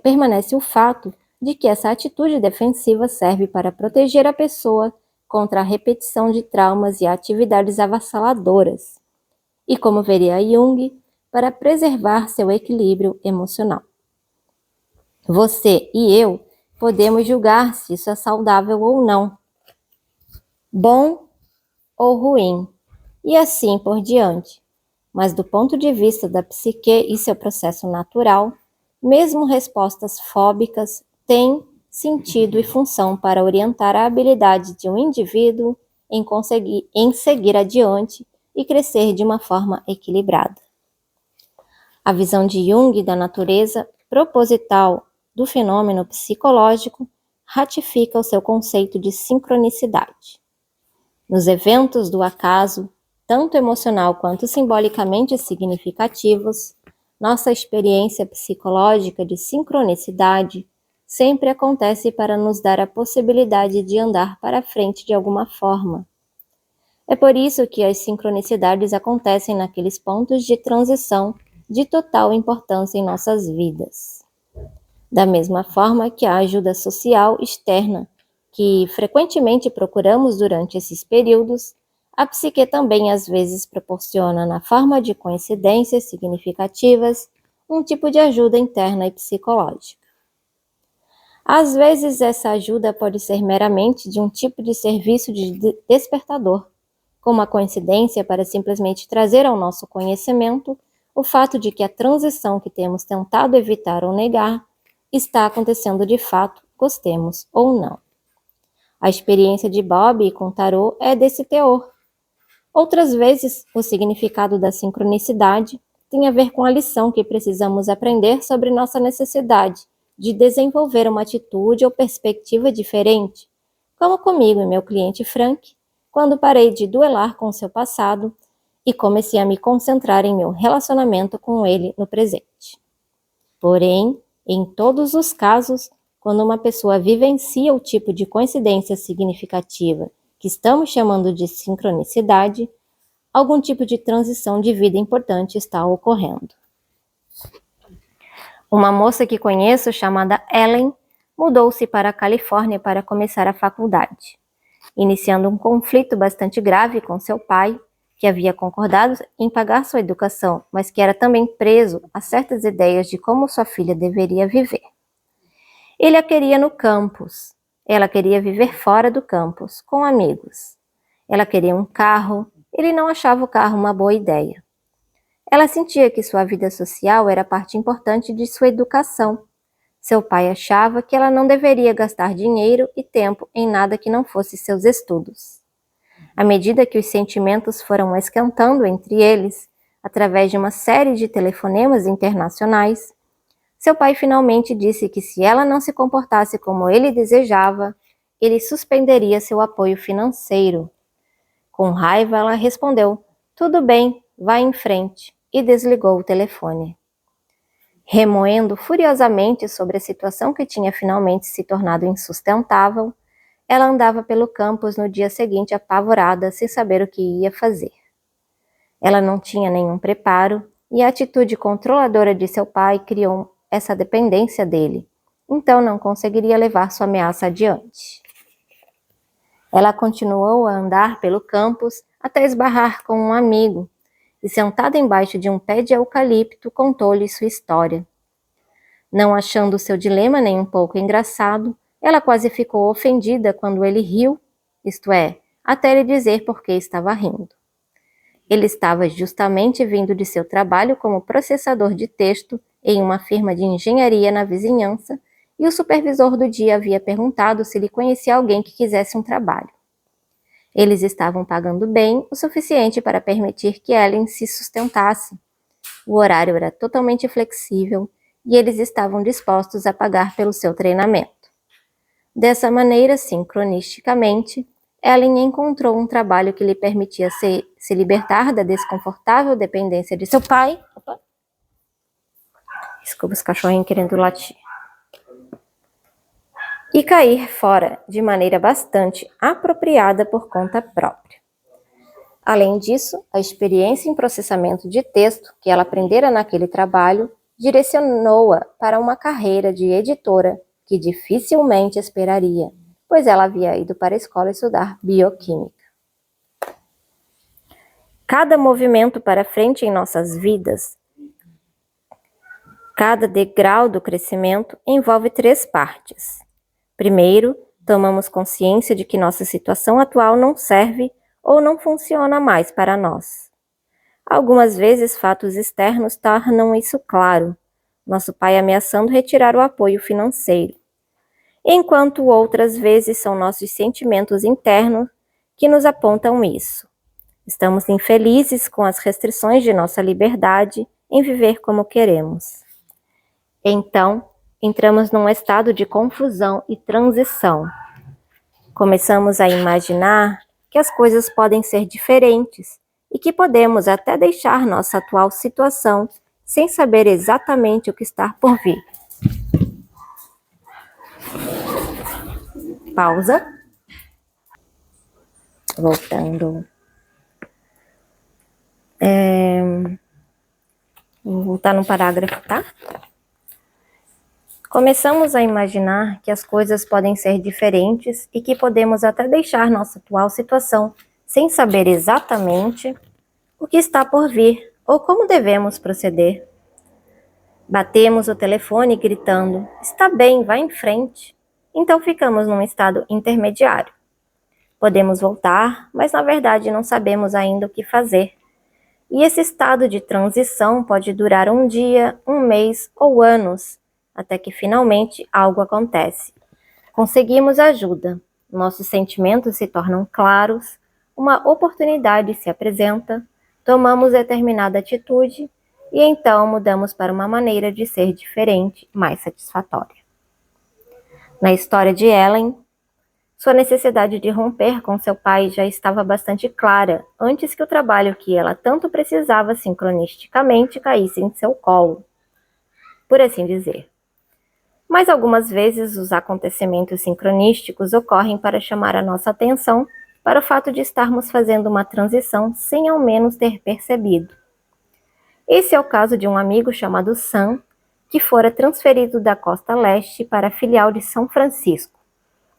permanece o fato de que essa atitude defensiva serve para proteger a pessoa contra a repetição de traumas e atividades avassaladoras, e, como veria Jung, para preservar seu equilíbrio emocional. Você e eu podemos julgar se isso é saudável ou não, bom ou ruim, e assim por diante. Mas do ponto de vista da psique e seu processo natural, mesmo respostas fóbicas têm sentido e função para orientar a habilidade de um indivíduo em seguir adiante e crescer de uma forma equilibrada. A visão de Jung da natureza proposital do fenômeno psicológico ratifica o seu conceito de sincronicidade. Nos eventos do acaso, tanto emocional quanto simbolicamente significativos, nossa experiência psicológica de sincronicidade sempre acontece para nos dar a possibilidade de andar para frente de alguma forma. É por isso que as sincronicidades acontecem naqueles pontos de transição de total importância em nossas vidas. Da mesma forma que a ajuda social externa, que frequentemente procuramos durante esses períodos, a psique também às vezes proporciona, na forma de coincidências significativas, um tipo de ajuda interna e psicológica. Às vezes essa ajuda pode ser meramente de um tipo de serviço de despertador, como a coincidência para simplesmente trazer ao nosso conhecimento o fato de que a transição que temos tentado evitar ou negar está acontecendo de fato, gostemos ou não. A experiência de Bob com tarô é desse teor. Outras vezes, o significado da sincronicidade tem a ver com a lição que precisamos aprender sobre nossa necessidade de desenvolver uma atitude ou perspectiva diferente, como comigo e meu cliente Frank, quando parei de duelar com seu passado e comecei a me concentrar em meu relacionamento com ele no presente. Porém, em todos os casos, quando uma pessoa vivencia o tipo de coincidência significativa que estamos chamando de sincronicidade, algum tipo de transição de vida importante está ocorrendo. Uma moça que conheço, chamada Ellen, mudou-se para a Califórnia para começar a faculdade, iniciando um conflito bastante grave com seu pai, que havia concordado em pagar sua educação, mas que era também preso a certas ideias de como sua filha deveria viver. Ele a queria no campus, ela queria viver fora do campus, com amigos. Ela queria um carro, ele não achava o carro uma boa ideia. Ela sentia que sua vida social era parte importante de sua educação. Seu pai achava que ela não deveria gastar dinheiro e tempo em nada que não fosse seus estudos. À medida que os sentimentos foram esquentando entre eles, através de uma série de telefonemas internacionais, seu pai finalmente disse que se ela não se comportasse como ele desejava, ele suspenderia seu apoio financeiro. Com raiva, ela respondeu: "Tudo bem, vá em frente", e desligou o telefone. Remoendo furiosamente sobre a situação que tinha finalmente se tornado insustentável, ela andava pelo campus no dia seguinte apavorada, sem saber o que ia fazer. Ela não tinha nenhum preparo e a atitude controladora de seu pai criou essa dependência dele, então não conseguiria levar sua ameaça adiante. Ela continuou a andar pelo campus até esbarrar com um amigo, e sentada embaixo de um pé de eucalipto, contou-lhe sua história. Não achando seu dilema nem um pouco engraçado, ela quase ficou ofendida quando ele riu, isto é, até lhe dizer por que estava rindo. Ele estava justamente vindo de seu trabalho como processador de texto em uma firma de engenharia na vizinhança, e o supervisor do dia havia perguntado se lhe conhecia alguém que quisesse um trabalho. Eles estavam pagando bem o suficiente para permitir que Ellen se sustentasse. O horário era totalmente flexível e eles estavam dispostos a pagar pelo seu treinamento. Dessa maneira, sincronisticamente, Ellen encontrou um trabalho que lhe permitia se libertar da desconfortável dependência de seu pai. Desculpa os cachorrinhos querendo latir. E cair fora de maneira bastante apropriada por conta própria. Além disso, a experiência em processamento de texto que ela aprendera naquele trabalho direcionou-a para uma carreira de editora que dificilmente esperaria, pois ela havia ido para a escola estudar bioquímica. Cada movimento para frente em nossas vidas, cada degrau do crescimento envolve 3 partes. Primeiro, tomamos consciência de que nossa situação atual não serve ou não funciona mais para nós. Algumas vezes, fatos externos tornam isso claro, nosso pai ameaçando retirar o apoio financeiro, enquanto outras vezes são nossos sentimentos internos que nos apontam isso. Estamos infelizes com as restrições de nossa liberdade em viver como queremos. Então, entramos num estado de confusão e transição. Começamos a imaginar que as coisas podem ser diferentes e que podemos até deixar nossa atual situação sem saber exatamente o que está por vir. Pausa. Voltando. Vou voltar no parágrafo, tá? Começamos a imaginar que as coisas podem ser diferentes e que podemos até deixar nossa atual situação sem saber exatamente o que está por vir ou como devemos proceder. Batemos o telefone gritando: "Está bem, vá em frente." Então ficamos num estado intermediário. Podemos voltar, mas na verdade não sabemos ainda o que fazer. E esse estado de transição pode durar um dia, um mês ou anos, até que finalmente algo acontece. Conseguimos ajuda, nossos sentimentos se tornam claros, uma oportunidade se apresenta, tomamos determinada atitude e então mudamos para uma maneira de ser diferente, mais satisfatória. Na história de Ellen, sua necessidade de romper com seu pai já estava bastante clara antes que o trabalho que ela tanto precisava sincronisticamente caísse em seu colo, por assim dizer. Mas algumas vezes os acontecimentos sincronísticos ocorrem para chamar a nossa atenção para o fato de estarmos fazendo uma transição sem ao menos ter percebido. Esse é o caso de um amigo chamado Sam, que fora transferido da costa leste para a filial de São Francisco,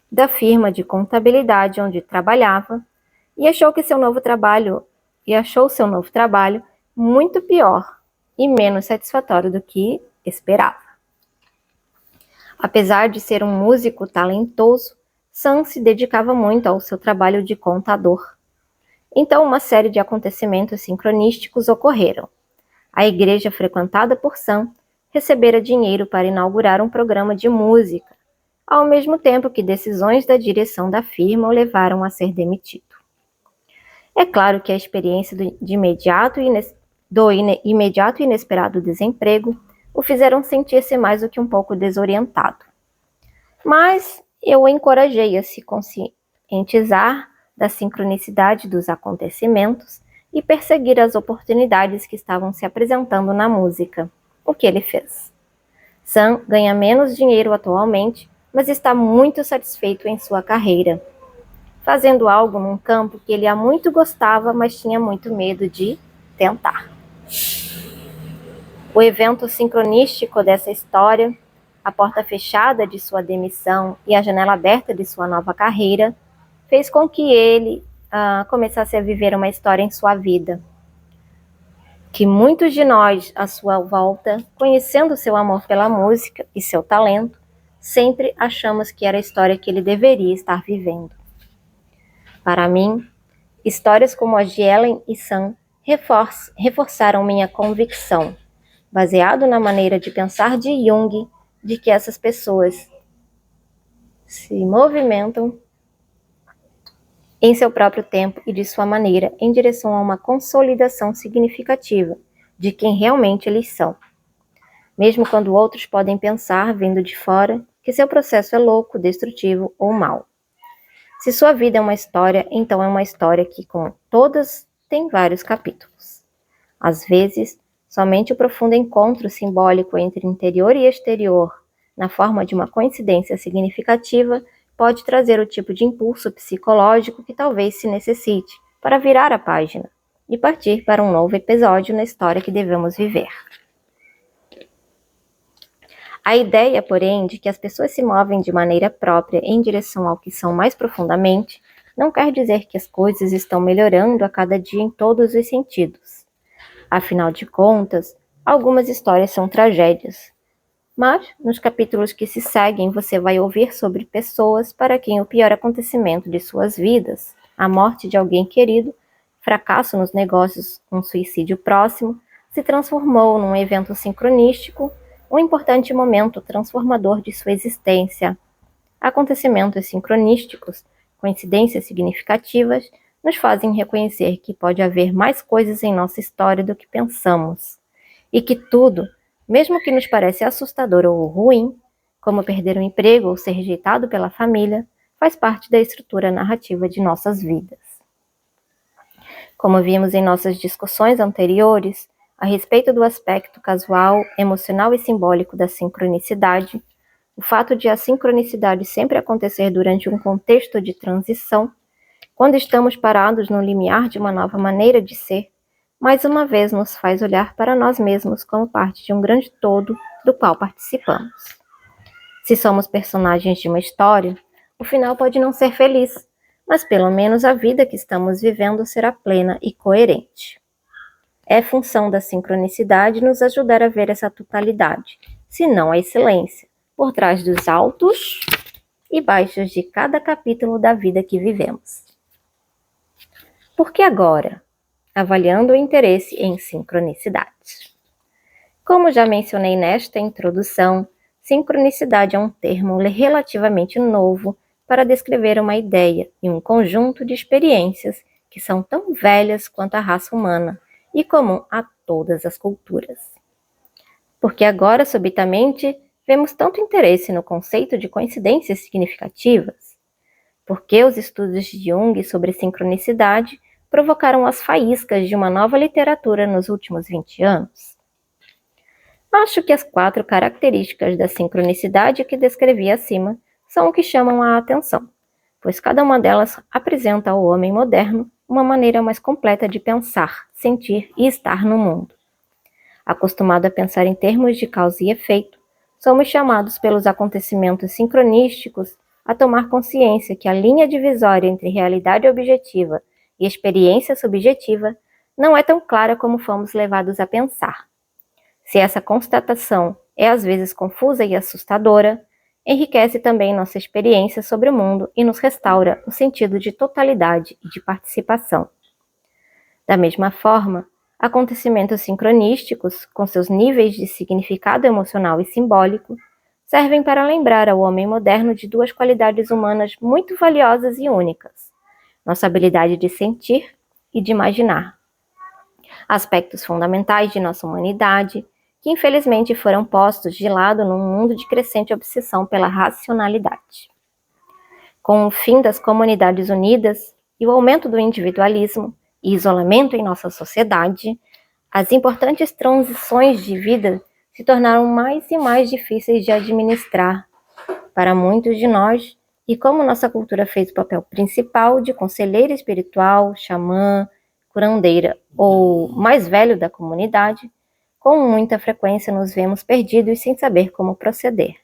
da firma de contabilidade onde trabalhava, e achou seu novo trabalho muito pior e menos satisfatório do que esperava. Apesar de ser um músico talentoso, Sam se dedicava muito ao seu trabalho de contador. Então, uma série de acontecimentos sincronísticos ocorreram. A igreja frequentada por Sam recebera dinheiro para inaugurar um programa de música, ao mesmo tempo que decisões da direção da firma o levaram a ser demitido. É claro que a experiência do imediato e inesperado desemprego o fizeram sentir-se mais do que um pouco desorientado. Mas eu o encorajei a se conscientizar da sincronicidade dos acontecimentos e perseguir as oportunidades que estavam se apresentando na música, o que ele fez. Sam ganha menos dinheiro atualmente, mas está muito satisfeito em sua carreira, fazendo algo num campo que ele há muito gostava, mas tinha muito medo de tentar. O evento sincronístico dessa história, a porta fechada de sua demissão e a janela aberta de sua nova carreira, fez com que ele começasse a viver uma história em sua vida, que muitos de nós, à sua volta, conhecendo seu amor pela música e seu talento, sempre achamos que era a história que ele deveria estar vivendo. Para mim, histórias como as de Ellen e Sam reforçaram minha convicção, baseado na maneira de pensar de Jung, de que essas pessoas se movimentam em seu próprio tempo e de sua maneira em direção a uma consolidação significativa de quem realmente eles são. Mesmo quando outros podem pensar, vindo de fora, que seu processo é louco, destrutivo ou mau. Se sua vida é uma história, então é uma história que, como todas, tem vários capítulos. Às vezes, somente o profundo encontro simbólico entre interior e exterior, na forma de uma coincidência significativa, pode trazer o tipo de impulso psicológico que talvez se necessite para virar a página e partir para um novo episódio na história que devemos viver. A ideia, porém, de que as pessoas se movem de maneira própria em direção ao que são mais profundamente, não quer dizer que as coisas estão melhorando a cada dia em todos os sentidos. Afinal de contas, algumas histórias são tragédias. Mas, nos capítulos que se seguem, você vai ouvir sobre pessoas para quem o pior acontecimento de suas vidas, a morte de alguém querido, fracasso nos negócios, um suicídio próximo, se transformou num evento sincronístico, um importante momento transformador de sua existência. Acontecimentos sincronísticos, coincidências significativas, nos fazem reconhecer que pode haver mais coisas em nossa história do que pensamos, e que tudo, mesmo que nos pareça assustador ou ruim, como perder um emprego ou ser rejeitado pela família, faz parte da estrutura narrativa de nossas vidas. Como vimos em nossas discussões anteriores, a respeito do aspecto casual, emocional e simbólico da sincronicidade, o fato de a sincronicidade sempre acontecer durante um contexto de transição, quando estamos parados no limiar de uma nova maneira de ser, mais uma vez nos faz olhar para nós mesmos como parte de um grande todo do qual participamos. Se somos personagens de uma história, o final pode não ser feliz, mas pelo menos a vida que estamos vivendo será plena e coerente. É função da sincronicidade nos ajudar a ver essa totalidade, se não a excelência, por trás dos altos e baixos de cada capítulo da vida que vivemos. Por que agora? Avaliando o interesse em sincronicidade. Como já mencionei nesta introdução, sincronicidade é um termo relativamente novo para descrever uma ideia e um conjunto de experiências que são tão velhas quanto a raça humana e comum a todas as culturas. Porque agora, subitamente, vemos tanto interesse no conceito de coincidências significativas? Porque os estudos de Jung sobre sincronicidade provocaram as faíscas de uma nova literatura nos últimos 20 anos? Acho que as 4 características da sincronicidade que descrevi acima são o que chamam a atenção, pois cada uma delas apresenta ao homem moderno uma maneira mais completa de pensar, sentir e estar no mundo. Acostumado a pensar em termos de causa e efeito, somos chamados pelos acontecimentos sincronísticos a tomar consciência que a linha divisória entre realidade objetiva e experiência subjetiva não é tão clara como fomos levados a pensar. Se essa constatação é às vezes confusa e assustadora, enriquece também nossa experiência sobre o mundo e nos restaura o sentido de totalidade e de participação. Da mesma forma, acontecimentos sincronísticos, com seus níveis de significado emocional e simbólico, servem para lembrar ao homem moderno de 2 qualidades humanas muito valiosas e únicas: nossa habilidade de sentir e de imaginar. Aspectos fundamentais de nossa humanidade, que infelizmente foram postos de lado num mundo de crescente obsessão pela racionalidade. Com o fim das comunidades unidas e o aumento do individualismo e isolamento em nossa sociedade, as importantes transições de vida se tornaram mais e mais difíceis de administrar para muitos de nós, e como nossa cultura fez o papel principal de conselheira espiritual, xamã, curandeira ou mais velho da comunidade, com muita frequência nos vemos perdidos sem saber como proceder.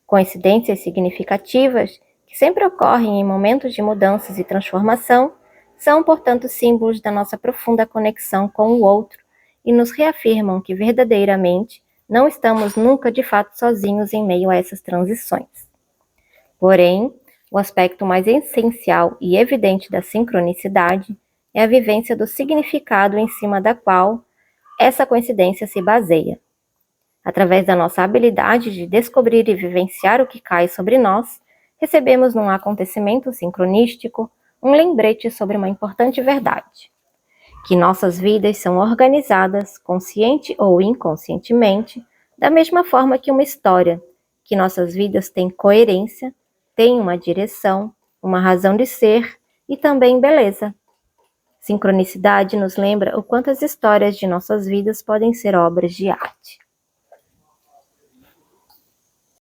Coincidências significativas, que sempre ocorrem em momentos de mudanças e transformação, são, portanto, símbolos da nossa profunda conexão com o outro e nos reafirmam que verdadeiramente não estamos nunca de fato sozinhos em meio a essas transições. Porém, o aspecto mais essencial e evidente da sincronicidade é a vivência do significado em cima da qual essa coincidência se baseia. Através da nossa habilidade de descobrir e vivenciar o que cai sobre nós, recebemos num acontecimento sincronístico um lembrete sobre uma importante verdade: que nossas vidas são organizadas, consciente ou inconscientemente, da mesma forma que uma história, que nossas vidas têm coerência, têm uma direção, uma razão de ser e também beleza. Sincronicidade nos lembra o quanto as histórias de nossas vidas podem ser obras de arte.